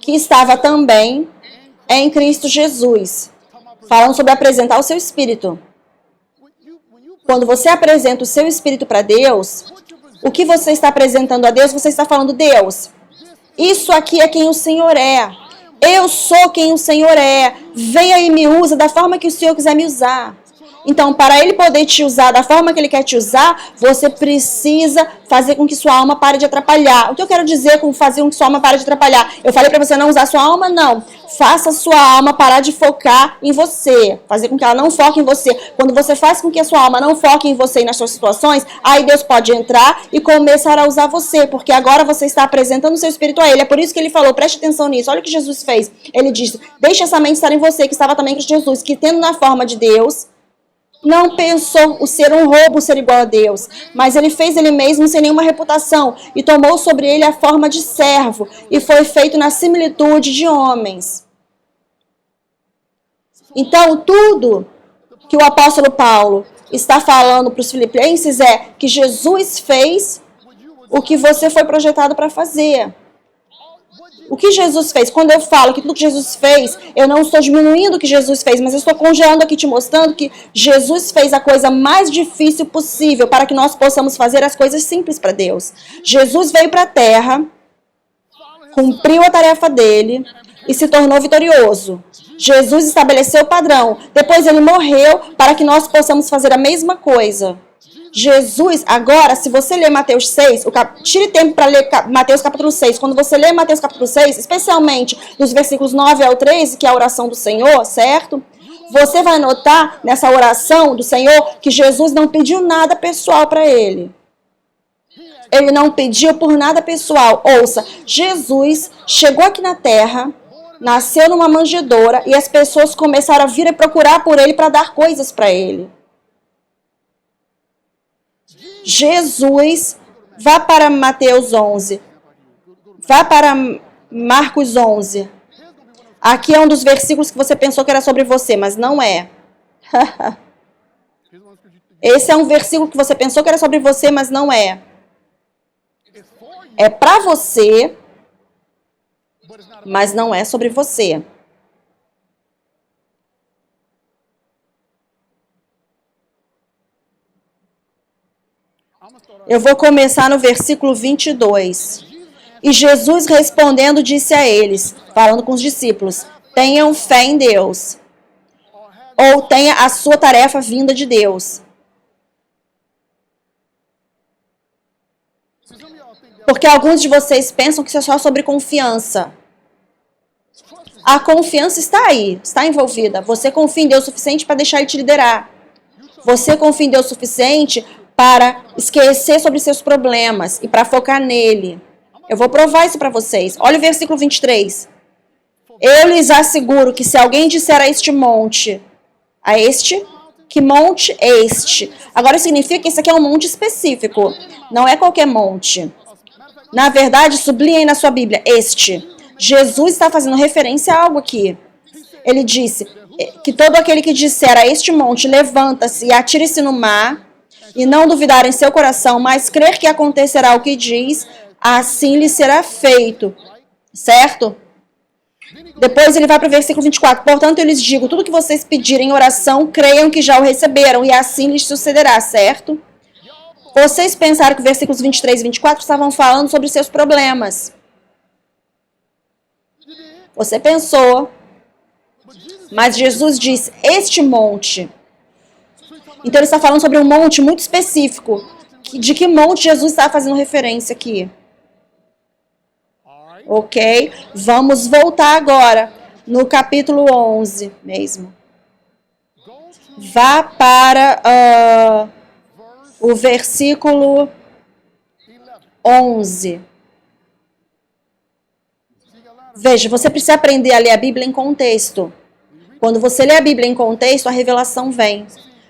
que estava também em Cristo Jesus. Falando sobre apresentar o seu espírito. Quando você apresenta o seu espírito para Deus, o que você está apresentando a Deus, você está falando, Deus, isso aqui é quem o Senhor é. Eu sou quem o Senhor é. Venha e me usa da forma que o Senhor quiser me usar. Então, para Ele poder te usar da forma que Ele quer te usar, você precisa fazer com que sua alma pare de atrapalhar. O que eu quero dizer com fazer com que sua alma pare de atrapalhar? Eu falei para você não usar sua alma? Não. Faça sua alma parar de focar em você. Fazer com que ela não foque em você. Quando você faz com que a sua alma não foque em você e nas suas situações, aí Deus pode entrar e começar a usar você, porque agora você está apresentando o seu espírito a Ele. É por isso que Ele falou, preste atenção nisso. Olha o que Jesus fez. Ele disse, deixe essa mente estar em você, que estava também com Jesus, que tendo na forma de Deus, não pensou o ser um roubo, ser igual a Deus, mas ele fez ele mesmo sem nenhuma reputação e tomou sobre ele a forma de servo e foi feito na similitude de homens. Então, tudo que o apóstolo Paulo está falando para os filipenses é que Jesus fez o que você foi projetado para fazer. O que Jesus fez? Quando eu falo que tudo que Jesus fez, eu não estou diminuindo o que Jesus fez, mas eu estou congelando aqui, te mostrando que Jesus fez a coisa mais difícil possível para que nós possamos fazer as coisas simples para Deus. Jesus veio para a terra, cumpriu a tarefa dele e se tornou vitorioso. Jesus estabeleceu o padrão. Depois ele morreu para que nós possamos fazer a mesma coisa. Jesus, agora, se você ler Mateus 6, tire tempo para ler Mateus capítulo 6. Quando você lê Mateus capítulo 6, especialmente dos versículos 9 ao 13, que é a oração do Senhor, certo? Você vai notar nessa oração do Senhor que Jesus não pediu nada pessoal para ele. Ele não pediu por nada pessoal. Ouça, Jesus chegou aqui na terra, nasceu numa manjedoura e as pessoas começaram a vir e procurar por ele para dar coisas para ele. Jesus, vá para Mateus 11, vá para Marcos 11. Aqui é um dos versículos que você pensou que era sobre você, mas não é. Esse é um versículo que você pensou que era sobre você, mas não é. É para você, mas não é sobre você. Eu vou começar no versículo 22. E Jesus respondendo disse a eles, falando com os discípulos, tenham fé em Deus, ou tenha a sua tarefa vinda de Deus. Porque alguns de vocês pensam que isso é só sobre confiança. A confiança está aí, está envolvida. Você confia em Deus o suficiente para deixar Ele te liderar. Você confia em Deus o suficiente para esquecer sobre seus problemas e para focar nele. Eu vou provar isso para vocês. Olha o versículo 23. Eu lhes asseguro que se alguém disser a este monte, que monte é este? Agora significa que esse aqui é um monte específico. Não é qualquer monte. Na verdade, sublinhe aí na sua Bíblia, este. Jesus está fazendo referência a algo aqui. Ele disse que todo aquele que disser a este monte, levanta-se e atire-se no mar, e não duvidar em seu coração, mas crer que acontecerá o que diz, assim lhe será feito. Certo? Depois ele vai para o versículo 24. Portanto, eu lhes digo, tudo que vocês pedirem em oração, creiam que já o receberam, e assim lhes sucederá, certo? Vocês pensaram que os versículos 23 e 24 estavam falando sobre seus problemas. Você pensou. Mas Jesus diz, este monte. Então ele está falando sobre um monte muito específico. De que monte Jesus está fazendo referência aqui? Ok? Vamos voltar agora no capítulo 11 mesmo. Vá para o versículo 11. Veja, você precisa aprender a ler a Bíblia em contexto. Quando você lê a Bíblia em contexto, a revelação vem.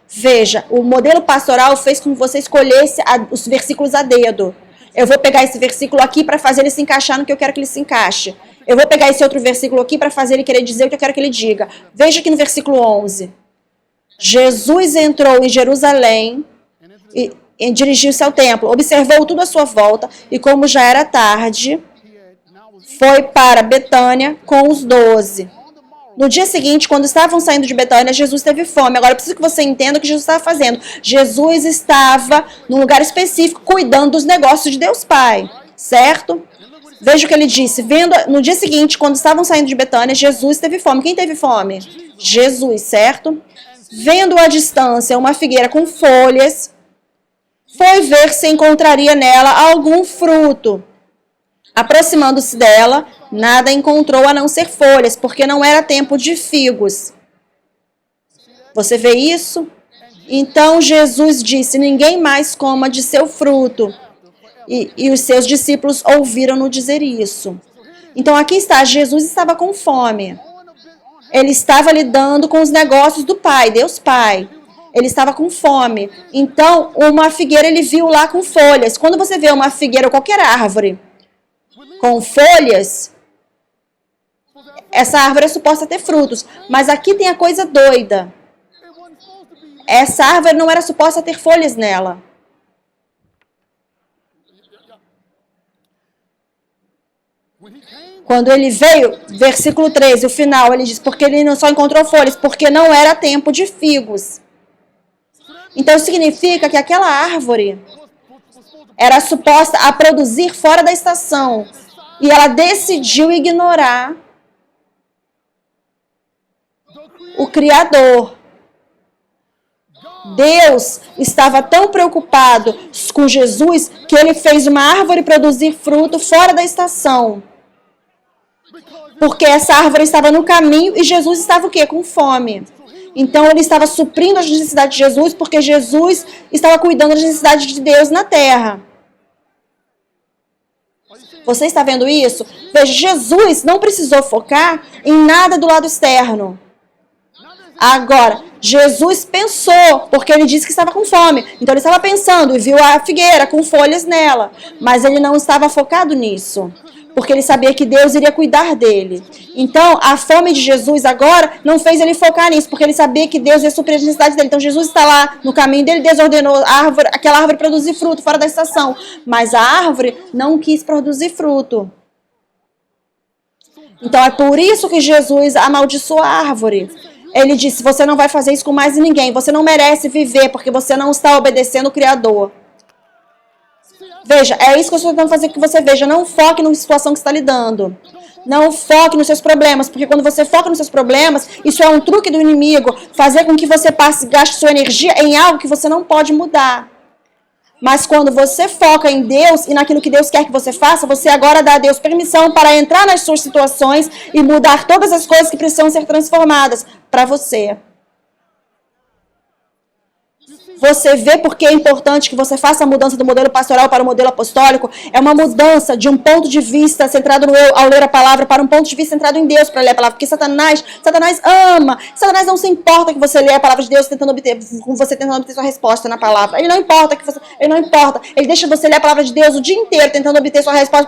Veja, o modelo pastoral fez com que você escolhesse os versículos a dedo. Eu vou pegar esse versículo aqui para fazer ele se encaixar no que eu quero que ele se encaixe. Eu vou pegar esse outro versículo aqui para fazer ele querer dizer o que eu quero que ele diga. Veja aqui no versículo 11. Jesus entrou em Jerusalém e dirigiu-se ao templo. Observou tudo à sua volta e, como já era tarde, foi para Betânia com os 12. No dia seguinte, quando estavam saindo de Betânia, Jesus teve fome. Agora, eu preciso que você entenda o que Jesus estava fazendo. Jesus estava num lugar específico, cuidando dos negócios de Deus Pai, certo? Veja o que ele disse. No dia seguinte, quando estavam saindo de Betânia, Jesus teve fome. Quem teve fome? Jesus, certo? Vendo à distância uma figueira com folhas, foi ver se encontraria nela algum fruto. Aproximando-se dela, nada encontrou a não ser folhas, porque não era tempo de figos. Você vê isso? Então Jesus disse, ninguém mais coma de seu fruto. E os seus discípulos ouviram-no dizer isso. Então aqui está, Jesus estava com fome. Ele estava lidando com os negócios do Pai, Deus Pai. Ele estava com fome. Então, uma figueira ele viu lá com folhas. Quando você vê uma figueira ou qualquer árvore com folhas, essa árvore é suposta ter frutos. Mas aqui tem a coisa doida. Essa árvore não era suposta ter folhas nela. Quando ele veio, versículo 13, o final, ele diz, porque ele não só encontrou folhas, porque não era tempo de figos. Então significa que aquela árvore era suposta a produzir fora da estação. E ela decidiu ignorar o Criador. Deus estava tão preocupado com Jesus que ele fez uma árvore produzir fruto fora da estação. Porque essa árvore estava no caminho e Jesus estava o quê? Com fome. Então ele estava suprindo as necessidades de Jesus porque Jesus estava cuidando das necessidades de Deus na terra. Você está vendo isso? Veja, Jesus não precisou focar em nada do lado externo. Agora, Jesus pensou, porque ele disse que estava com fome. Então ele estava pensando e viu a figueira com folhas nela. Mas ele não estava focado nisso, porque ele sabia que Deus iria cuidar dele. Então, a fome de Jesus agora não fez ele focar nisso, porque ele sabia que Deus ia suprir as necessidades dele. Então, Jesus está lá no caminho dele, Deus ordenou aquela árvore produzir fruto fora da estação. Mas a árvore não quis produzir fruto. Então, é por isso que Jesus amaldiçoou a árvore. Ele disse, você não vai fazer isso com mais ninguém. Você não merece viver, porque você não está obedecendo o Criador. Veja, é isso que eu estou tentando fazer que você veja. Não foque na situação que você está lidando. Não foque nos seus problemas, porque quando você foca nos seus problemas, isso é um truque do inimigo, fazer com que você gaste sua energia em algo que você não pode mudar. Mas quando você foca em Deus e naquilo que Deus quer que você faça, você agora dá a Deus permissão para entrar nas suas situações e mudar todas as coisas que precisam ser transformadas para você. Você vê porque é importante que você faça a mudança do modelo pastoral para o modelo apostólico? É uma mudança de um ponto de vista centrado no eu ao ler a palavra para um ponto de vista centrado em Deus para ler a palavra. Porque Satanás ama. Satanás não se importa que você lê a palavra de Deus tentando obter sua resposta na palavra. Ele não importa. Ele deixa você ler a palavra de Deus o dia inteiro tentando obter sua resposta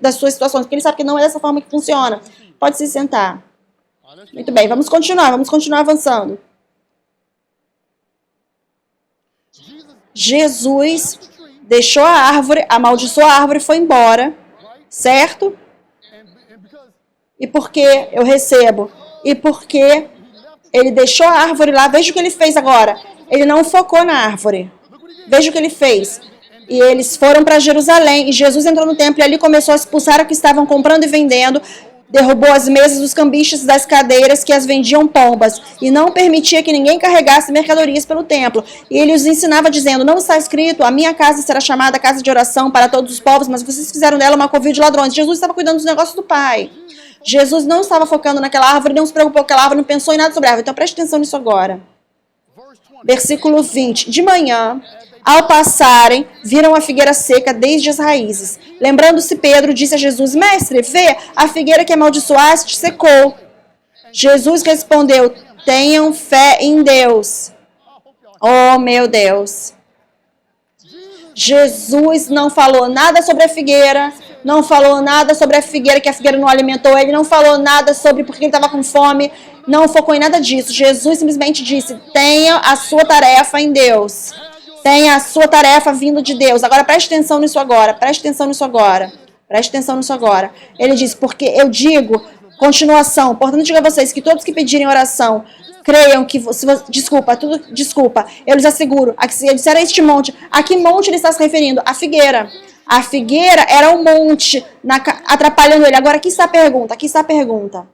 das suas situações, porque ele sabe que não é dessa forma que funciona. Pode se sentar. Muito bem, vamos continuar avançando. Jesus deixou a árvore, amaldiçoou a árvore e foi embora, certo? E por que eu recebo? E porque ele deixou a árvore lá, veja o que ele fez agora. Ele não focou na árvore. Veja o que ele fez. E eles foram para Jerusalém, e Jesus entrou no templo e ali começou a expulsar o que estavam comprando e vendendo. Derrubou as mesas dos cambistas das cadeiras que as vendiam pombas e não permitia que ninguém carregasse mercadorias pelo templo. E ele os ensinava dizendo, não está escrito, a minha casa será chamada casa de oração para todos os povos, mas vocês fizeram dela uma covil de ladrões. Jesus estava cuidando dos negócios do Pai. Jesus não estava focando naquela árvore, não se preocupou com aquela árvore, não pensou em nada sobre a árvore. Então preste atenção nisso agora. Versículo 20. De manhã, ao passarem, viram a figueira seca desde as raízes. Lembrando-se, Pedro disse a Jesus, mestre, vê, a figueira que amaldiçoaste secou. Jesus respondeu, tenham fé em Deus. Oh, meu Deus. Jesus não falou nada sobre a figueira, não falou nada sobre a figueira, que a figueira não alimentou ele, não falou nada sobre porque ele estava com fome, não focou em nada disso. Jesus simplesmente disse, tenha a sua tarefa em Deus. Tenha a sua tarefa vindo de Deus. Agora preste atenção nisso agora, preste atenção nisso agora, preste atenção nisso agora. Ele disse, porque eu digo, continuação, portanto digo a vocês que todos que pedirem oração, creiam que, desculpa, eu lhes asseguro, eu disser a este monte, a que monte ele está se referindo? A figueira. A figueira era um monte atrapalhando ele. Agora aqui está a pergunta, aqui está a pergunta.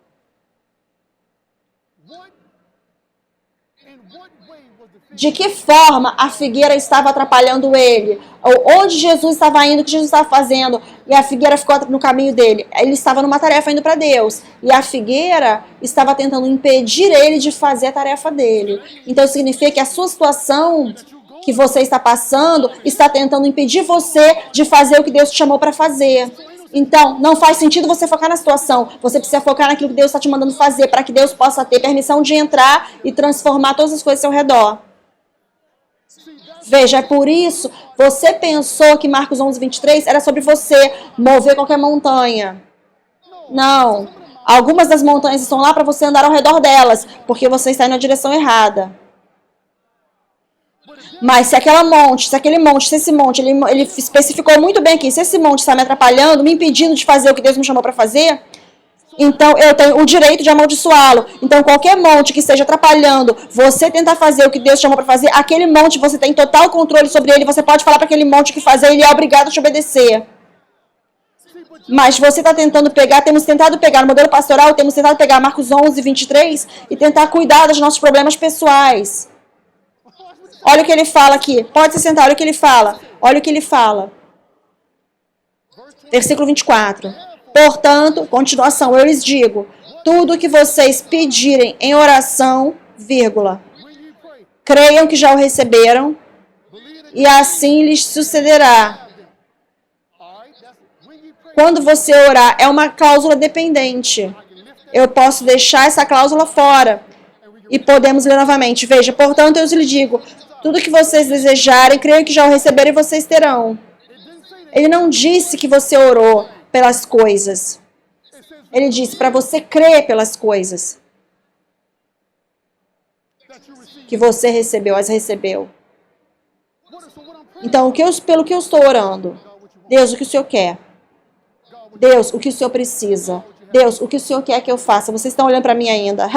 De que forma a figueira estava atrapalhando ele? Onde Jesus estava indo, o que Jesus estava fazendo? E a figueira ficou no caminho dele. Ele estava numa tarefa indo para Deus. E a figueira estava tentando impedir ele de fazer a tarefa dele. Então significa que a sua situação que você está passando está tentando impedir você de fazer o que Deus te chamou para fazer. Então, não faz sentido você focar na situação. Você precisa focar naquilo que Deus está te mandando fazer, para que Deus possa ter permissão de entrar e transformar todas as coisas ao seu redor. Veja, é por isso, você pensou que Marcos 11, 23 era sobre você mover qualquer montanha. Não. Algumas das montanhas estão lá para você andar ao redor delas, porque você está indo na direção errada. Mas se esse monte, ele especificou muito bem aqui, se esse monte está me atrapalhando, me impedindo de fazer o que Deus me chamou para fazer, então eu tenho o direito de amaldiçoá-lo. Então qualquer monte que esteja atrapalhando você tentar fazer o que Deus te chamou para fazer, aquele monte você tem total controle sobre ele, você pode falar para aquele monte o que fazer, ele é obrigado a te obedecer. Mas você está tentando pegar, temos tentado pegar no modelo pastoral, temos tentado pegar Marcos 11, 23 e tentar cuidar dos nossos problemas pessoais. Olha o que ele fala aqui. Pode se sentar, olha o que ele fala. Olha o que ele fala. Versículo 24. Portanto, continuação, eu lhes digo, tudo o que vocês pedirem em oração, vírgula, creiam que já o receberam, e assim lhes sucederá. Quando você orar, é uma cláusula dependente. Eu posso deixar essa cláusula fora. E podemos ler novamente. Veja, portanto, eu lhes digo, tudo que vocês desejarem, creiam que já o receberam e vocês terão. Ele não disse que você orou pelas coisas. Ele disse para você crer pelas coisas que você recebeu, as recebeu. Então, pelo que eu estou orando? Deus, o que o Senhor quer? Deus, o que o Senhor precisa? Deus, o que o Senhor quer que eu faça? Vocês estão olhando para mim ainda.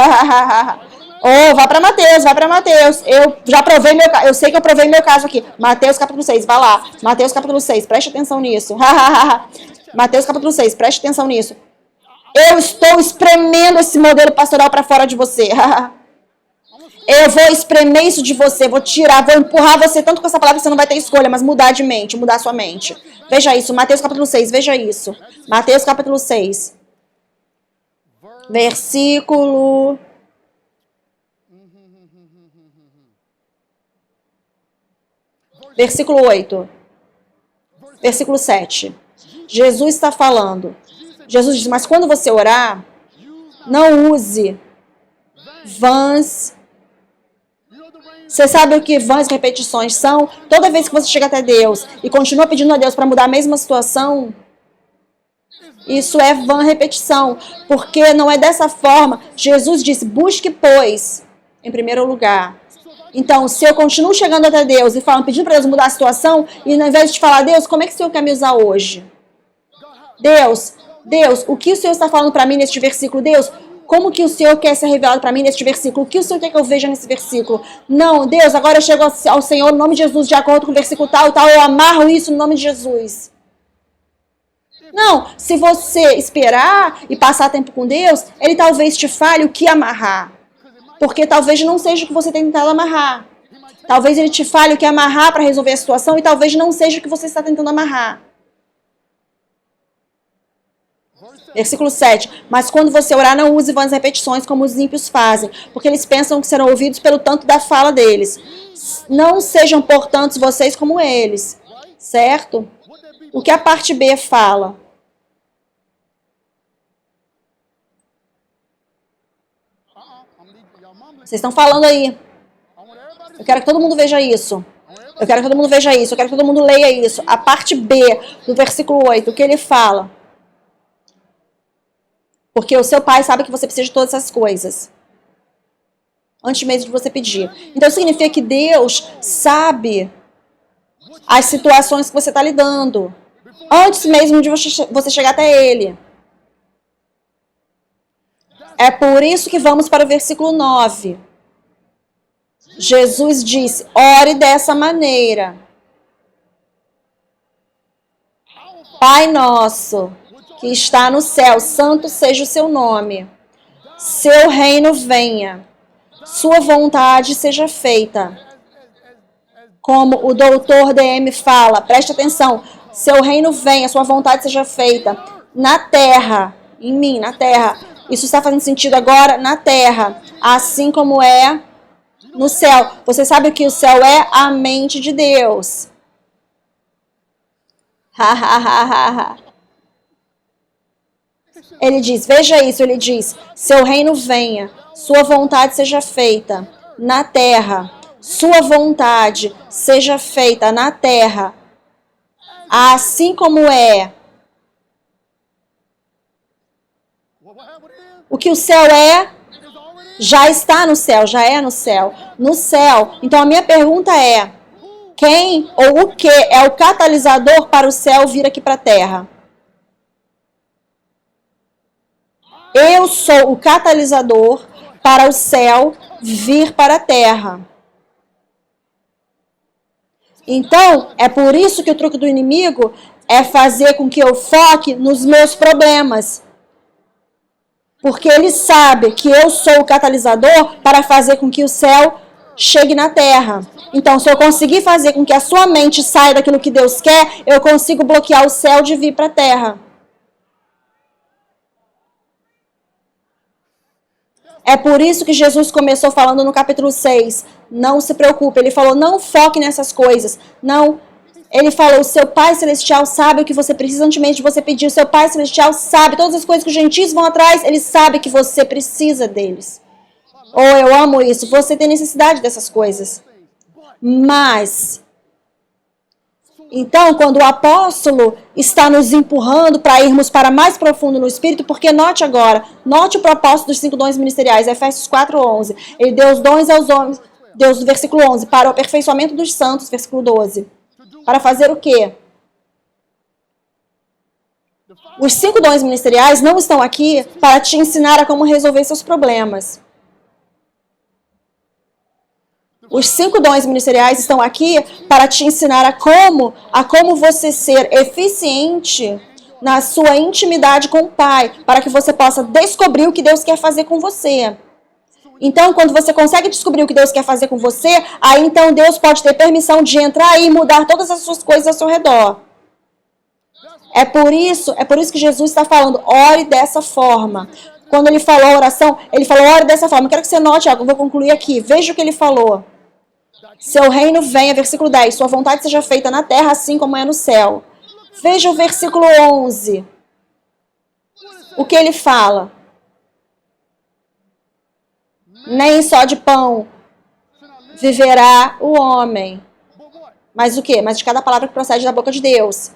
Oh, vá para Mateus, vai para Mateus. Eu já provei meu caso. Eu sei que eu provei meu caso aqui. Mateus capítulo 6, vá lá. Mateus capítulo 6, preste atenção nisso. Mateus capítulo 6, preste atenção nisso. Eu estou espremendo esse modelo pastoral para fora de você. Eu vou espremer isso de você, vou tirar, vou empurrar você tanto com essa palavra que você não vai ter escolha, mas mudar de mente, mudar sua mente. Veja isso, Mateus capítulo 6, veja isso. Mateus capítulo 6. Versículo... Versículo 8. Versículo 7. Jesus está falando. Jesus diz, mas quando você orar, não use vãs. Você sabe o que vãs repetições são? Toda vez que você chega até Deus e continua pedindo a Deus para mudar a mesma situação, isso é vã repetição. Porque não é dessa forma. Jesus disse, busque, pois, em primeiro lugar. Então, se eu continuo chegando até Deus e pedindo para Deus mudar a situação, e ao invés de falar, Deus, como é que o Senhor quer me usar hoje? Deus, o que o Senhor está falando para mim neste versículo? Deus, como que o Senhor quer ser revelado para mim neste versículo? O que o Senhor quer que eu veja nesse versículo? Não, Deus, agora eu chego ao Senhor no nome de Jesus, de acordo com o versículo tal e tal, eu amarro isso no nome de Jesus. Não, se você esperar e passar tempo com Deus, Ele talvez te fale o que amarrar. Porque talvez não seja o que você tem tentado amarrar. Talvez Ele te fale o que amarrar para resolver a situação e talvez não seja o que você está tentando amarrar. Versículo 7. Mas quando você orar, não use vãs repetições como os ímpios fazem, porque eles pensam que serão ouvidos pelo tanto da fala deles. Não sejam, portanto, vocês como eles. Certo? O que a parte B fala? Vocês estão falando aí. Eu quero que todo mundo veja isso. Eu quero que todo mundo veja isso. Eu quero que todo mundo leia isso. A parte B do versículo 8, o que ele fala? Porque o seu pai sabe que você precisa de todas essas coisas. Antes mesmo de você pedir. Então significa que Deus sabe as situações que você está lidando. Antes mesmo de você chegar até Ele. É por isso que vamos para o versículo 9. Jesus disse, ore dessa maneira. Pai nosso, que está no céu, santo seja o seu nome. Seu reino venha. Sua vontade seja feita. Como o doutor DM fala, preste atenção. Seu reino venha, sua vontade seja feita. Na terra, em mim, na terra. Isso está fazendo sentido agora? Na terra. Assim como é no céu. Você sabe o que o céu é? A mente de Deus. Ele diz, veja isso, ele diz, seu reino venha, sua vontade seja feita na terra, sua vontade seja feita na terra, assim como é. O que o céu é, já está no céu, já é no céu. No céu. Então a minha pergunta é, quem ou o que é o catalisador para o céu vir aqui para a terra? Eu sou o catalisador para o céu vir para a terra. Então, é por isso que o truque do inimigo é fazer com que eu foque nos meus problemas. Porque ele sabe que eu sou o catalisador para fazer com que o céu chegue na terra. Então, se eu conseguir fazer com que a sua mente saia daquilo que Deus quer, eu consigo bloquear o céu de vir para a terra. É por isso que Jesus começou falando no capítulo 6. Não se preocupe. Ele falou, não foque nessas coisas. Não. Ele falou, o seu Pai Celestial sabe o que você precisa antes mesmo de você pedir. O seu Pai Celestial sabe todas as coisas que os gentios vão atrás. Ele sabe que você precisa deles. Oh, eu amo isso. Você tem necessidade dessas coisas. Mas, então, quando o apóstolo está nos empurrando para irmos para mais profundo no Espírito, porque note agora, note o propósito dos 5 dons ministeriais, Efésios 4:11. Ele deu os dons aos homens, Deus, no versículo 11, para o aperfeiçoamento dos santos, versículo 12. Para fazer o quê? Os 5 dons ministeriais não estão aqui para te ensinar a como resolver seus problemas. Os 5 dons ministeriais estão aqui para te ensinar a como você ser eficiente na sua intimidade com o Pai, para que você possa descobrir o que Deus quer fazer com você. Então, quando você consegue descobrir o que Deus quer fazer com você, aí então Deus pode ter permissão de entrar e mudar todas as suas coisas ao seu redor. É por isso que Jesus está falando, ore dessa forma. Quando ele falou a oração, ele falou, ore dessa forma. Eu quero que você note algo, eu vou concluir aqui. Veja o que ele falou. Seu reino venha, versículo 10, sua vontade seja feita na terra assim como é no céu. Veja o versículo 11. O que ele fala? Nem só de pão viverá o homem. Mas o quê? Mas de cada palavra que procede da boca de Deus.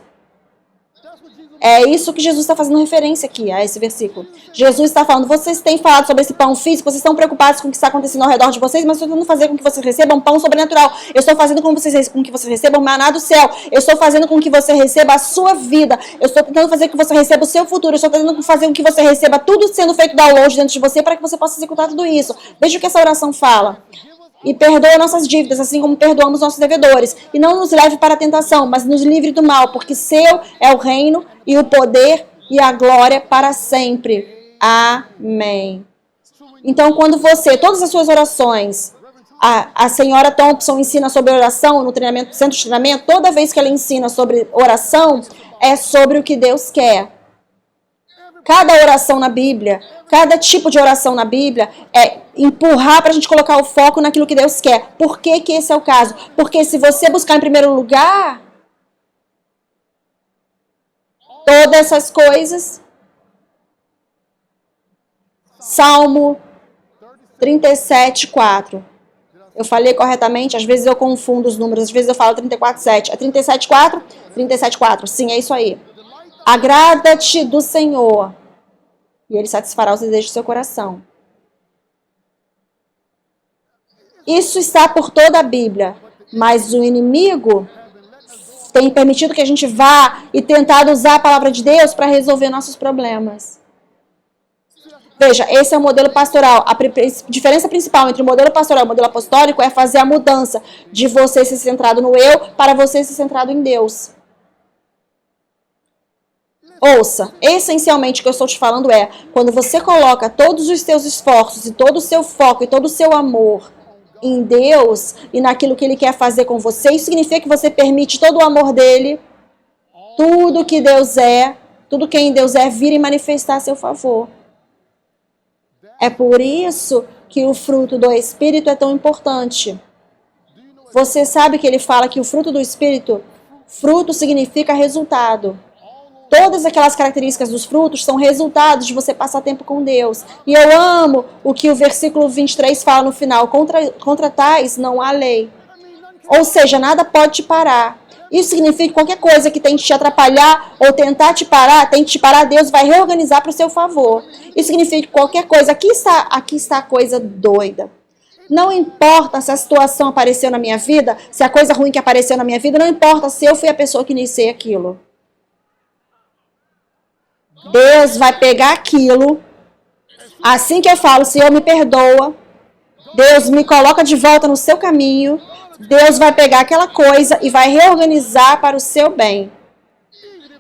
É isso que Jesus está fazendo referência aqui, a esse versículo. Jesus está falando, vocês têm falado sobre esse pão físico, vocês estão preocupados com o que está acontecendo ao redor de vocês, mas eu estou tentando fazer com que vocês recebam um pão sobrenatural. Eu estou fazendo com que vocês recebam maná do céu. Eu estou fazendo com que você receba a sua vida. Eu estou tentando fazer com que você receba o seu futuro. Eu estou tentando fazer com que você receba tudo sendo feito download dentro de você para que você possa executar tudo isso. Veja o que essa oração fala. e perdoa nossas dívidas, assim como perdoamos nossos devedores. E não nos leve para a tentação, mas nos livre do mal, porque seu é o reino e o poder e a glória para sempre. Amém. Então, quando você, todas as suas orações, a senhora Thompson ensina sobre oração no treinamento, centro de treinamento, toda vez que ela ensina sobre oração, é sobre o que Deus quer. Cada oração na Bíblia, cada tipo de oração na Bíblia é empurrar para a gente colocar o foco naquilo que Deus quer. Por que que esse é o caso? Porque se você buscar em primeiro lugar todas essas coisas, Salmo 37:4. Eu falei corretamente? Às vezes eu confundo os números, às vezes eu falo 34:7. É 37:4? 37:4. Sim, é isso aí. Agrada-te do Senhor, e Ele satisfará os desejos do seu coração. Isso está por toda a Bíblia, mas o inimigo tem permitido que a gente vá e tentado usar a palavra de Deus para resolver nossos problemas. Veja, esse é o modelo pastoral. A diferença principal entre o modelo pastoral e o modelo apostólico é fazer a mudança de você ser centrado no eu para você ser centrado em Deus. Ouça, essencialmente o que eu estou te falando é, quando você coloca todos os seus esforços e todo o seu foco e todo o seu amor em Deus e naquilo que Ele quer fazer com você, isso significa que você permite todo o amor dEle, tudo que Deus é, tudo quem Deus é, vir e manifestar a seu favor. É por isso que o fruto do Espírito é tão importante. Você sabe que ele fala que o fruto do Espírito, fruto significa resultado. Todas aquelas características dos frutos são resultados de você passar tempo com Deus. E eu amo o que o versículo 23 fala no final. Contra tais não há lei. Ou seja, nada pode te parar. Isso significa que qualquer coisa que tente te atrapalhar ou tentar te parar, tente te parar, Deus vai reorganizar para o seu favor. Isso significa que qualquer coisa, aqui está a coisa doida. Não importa se a situação apareceu na minha vida, se a coisa ruim que apareceu na minha vida, não importa se eu fui a pessoa que iniciei aquilo. Deus vai pegar aquilo, assim que eu falo, Senhor me perdoa, Deus me coloca de volta no seu caminho, Deus vai pegar aquela coisa e vai reorganizar para o seu bem.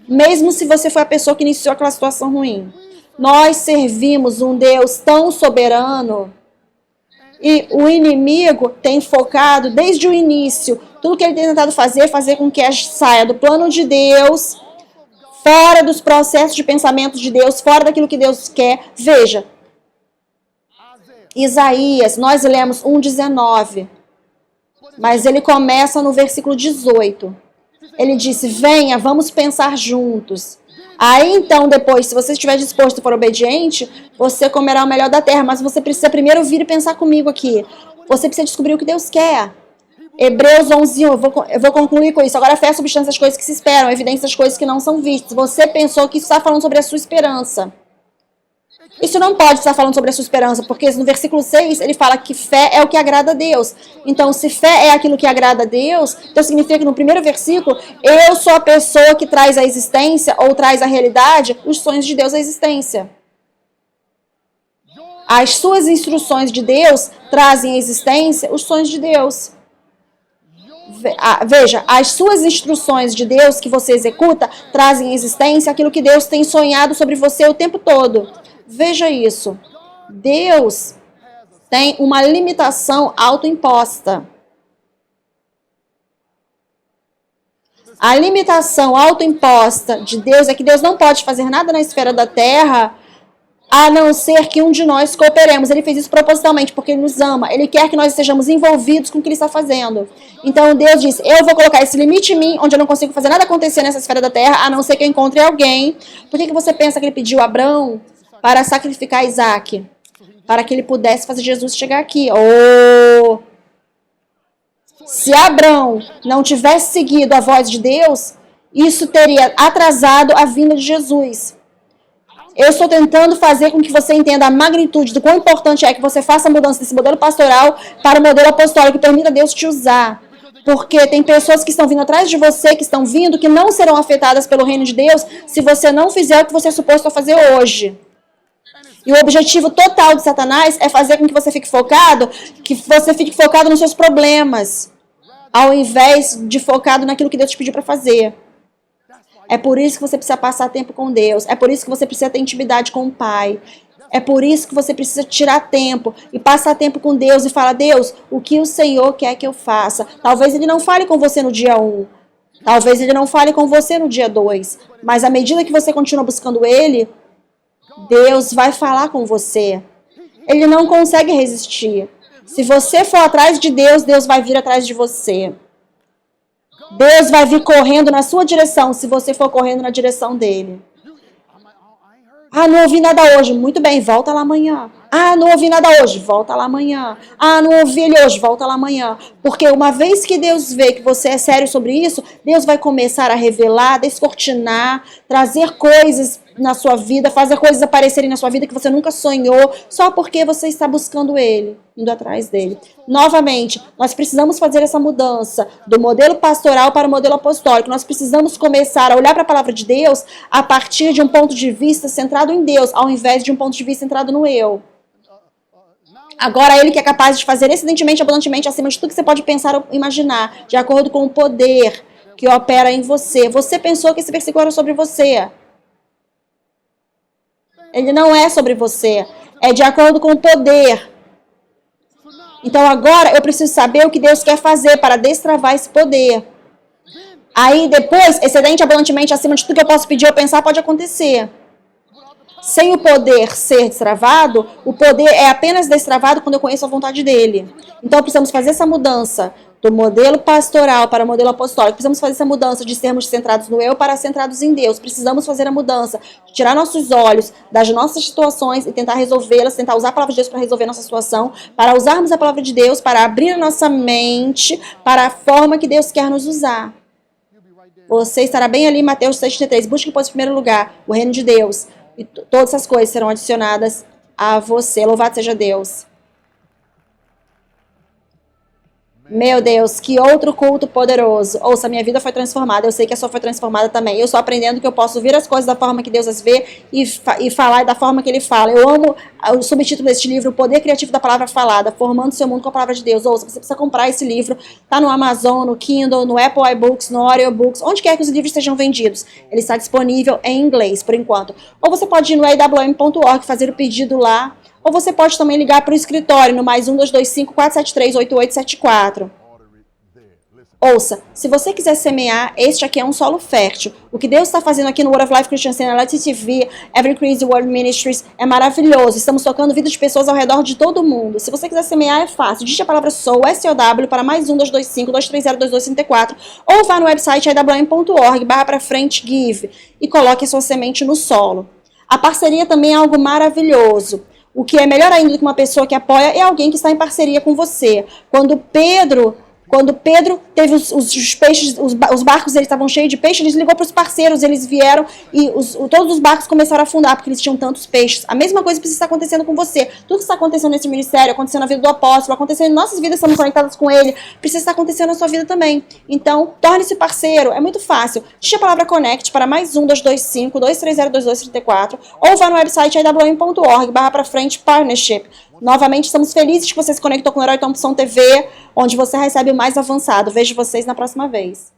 Mesmo se você foi a pessoa que iniciou aquela situação ruim. Nós servimos um Deus tão soberano e o inimigo tem focado desde o início, tudo que ele tem tentado fazer com que saia do plano de Deus, fora dos processos de pensamento de Deus, fora daquilo que Deus quer. Veja, Isaías, nós lemos 1:19, mas ele começa no versículo 18. Ele disse, venha, vamos pensar juntos. Aí então depois, se você estiver disposto e for obediente, você comerá o melhor da terra, mas você precisa primeiro vir e pensar comigo aqui. Você precisa descobrir o que Deus quer. Hebreus 11:1, eu vou concluir com isso. Agora a fé é a substância das coisas que se esperam, evidência das coisas que não são vistas. Você pensou que isso está falando sobre a sua esperança. Isso não pode estar falando sobre a sua esperança, porque no versículo 6 ele fala que fé é o que agrada a Deus. Então, se fé é aquilo que agrada a Deus, então significa que no primeiro versículo, eu sou a pessoa que traz à existência, ou traz à realidade, os sonhos de Deus à existência. As suas instruções de Deus trazem à existência os sonhos de Deus. Veja, as suas instruções de Deus que você executa trazem à existência aquilo que Deus tem sonhado sobre você o tempo todo. Veja isso. Deus tem uma limitação autoimposta. A limitação autoimposta de Deus é que Deus não pode fazer nada na esfera da terra a não ser que um de nós cooperemos. Ele fez isso propositalmente, porque Ele nos ama. Ele quer que nós estejamos envolvidos com o que Ele está fazendo. Então Deus diz, eu vou colocar esse limite em mim, onde eu não consigo fazer nada acontecer nessa esfera da terra, a não ser que eu encontre alguém. Por que você pensa que Ele pediu a Abrão para sacrificar Isaac? Para que ele pudesse fazer Jesus chegar aqui. Oh! Se Abrão não tivesse seguido a voz de Deus, isso teria atrasado a vinda de Jesus. Eu estou tentando fazer com que você entenda a magnitude do quão importante é que você faça a mudança desse modelo pastoral para o modelo apostólico, que permita Deus te usar. Porque tem pessoas que estão vindo atrás de você, que estão vindo, que não serão afetadas pelo reino de Deus se você não fizer o que você é suposto a fazer hoje. E o objetivo total de Satanás é fazer com que você fique focado nos seus problemas, ao invés de focado naquilo que Deus te pediu para fazer. É por isso que você precisa passar tempo com Deus. É por isso que você precisa ter intimidade com o Pai. É por isso que você precisa tirar tempo e passar tempo com Deus e falar: Deus, o que o Senhor quer que eu faça? Talvez Ele não fale com você no dia 1. Talvez Ele não fale com você no dia 2. Mas à medida que você continua buscando Ele, Deus vai falar com você. Ele não consegue resistir. Se você for atrás de Deus, Deus vai vir atrás de você. Deus vai vir correndo na sua direção se você for correndo na direção dele. Ah, não ouvi nada hoje. Muito bem, volta lá amanhã. Ah, não ouvi nada hoje. Volta lá amanhã. Ah, não ouvi ele hoje. Volta lá amanhã. Porque uma vez que Deus vê que você é sério sobre isso, Deus vai começar a revelar, descortinar, trazer coisas na sua vida, fazer coisas aparecerem na sua vida que você nunca sonhou, só porque você está buscando ele, indo atrás dele. Novamente, nós precisamos fazer essa mudança do modelo pastoral para o modelo apostólico. Nós precisamos começar a olhar para a palavra de Deus a partir de um ponto de vista centrado em Deus, ao invés de um ponto de vista centrado no eu. Agora, ele que é capaz de fazer excedentemente, abundantemente, acima de tudo que você pode pensar ou imaginar, de acordo com o poder que opera em você. Você pensou que esse versículo era sobre você. Ele não é sobre você. É de acordo com o poder. Então agora eu preciso saber o que Deus quer fazer para destravar esse poder. Aí depois, excedente abundantemente acima de tudo que eu posso pedir ou pensar, pode acontecer. Sem o poder ser destravado, o poder é apenas destravado quando eu conheço a vontade dele. Então precisamos fazer essa mudança do modelo pastoral para o modelo apostólico. Precisamos fazer essa mudança de sermos centrados no eu para centrados em Deus. Precisamos fazer a mudança de tirar nossos olhos das nossas situações e tentar resolvê-las, tentar usar a palavra de Deus para resolver a nossa situação, para usarmos a palavra de Deus, para abrir a nossa mente para a forma que Deus quer nos usar. Você estará bem ali em Mateus 6,33. Busque, pois, em primeiro lugar o reino de Deus. E todas essas coisas serão adicionadas a você. Louvado seja Deus. Meu Deus, que outro culto poderoso. Ouça, minha vida foi transformada. Eu sei que a sua foi transformada também. Eu estou aprendendo que eu posso ver as coisas da forma que Deus as vê e falar da forma que Ele fala. Eu amo o subtítulo deste livro, O Poder Criativo da Palavra Falada, Formando Seu Mundo com a Palavra de Deus. Ouça, você precisa comprar esse livro. Está no Amazon, no Kindle, no Apple iBooks, no Audiobooks, onde quer que os livros estejam vendidos. Ele está disponível em inglês, por enquanto. Ou você pode ir no awm.org, fazer o pedido lá. Ou você pode também ligar para o escritório no mais 1-225-473-8874. Ouça, se você quiser semear, este aqui é um solo fértil. O que Deus está fazendo aqui no Word of Life Christian Center, Light TV, Every Crazy World Ministries é maravilhoso. Estamos tocando vida de pessoas ao redor de todo mundo. Se você quiser semear, é fácil. Digite a palavra SOW, S-O-W, para mais 1-225-230-2234 ou vá no website awm.org/give e coloque a sua semente no solo. A parceria também é algo maravilhoso. O que é melhor ainda do que uma pessoa que apoia é alguém que está em parceria com você. Quando Pedro teve os peixes, os barcos deles estavam cheios de peixe, ele ligou para os parceiros, eles vieram e todos os barcos começaram a afundar porque eles tinham tantos peixes. A mesma coisa precisa estar acontecendo com você. Tudo que está acontecendo nesse ministério, acontecendo na vida do apóstolo, acontecendo em nossas vidas, estamos conectadas com ele, precisa estar acontecendo na sua vida também. Então, torne-se parceiro, é muito fácil. Digite a palavra CONNECT para mais 1-225-230-2234 ou vá no website awm.org/partnership. Novamente, estamos felizes que você se conectou com o Herói Thompson TV, onde você recebe o mais avançado. Vejo vocês na próxima vez.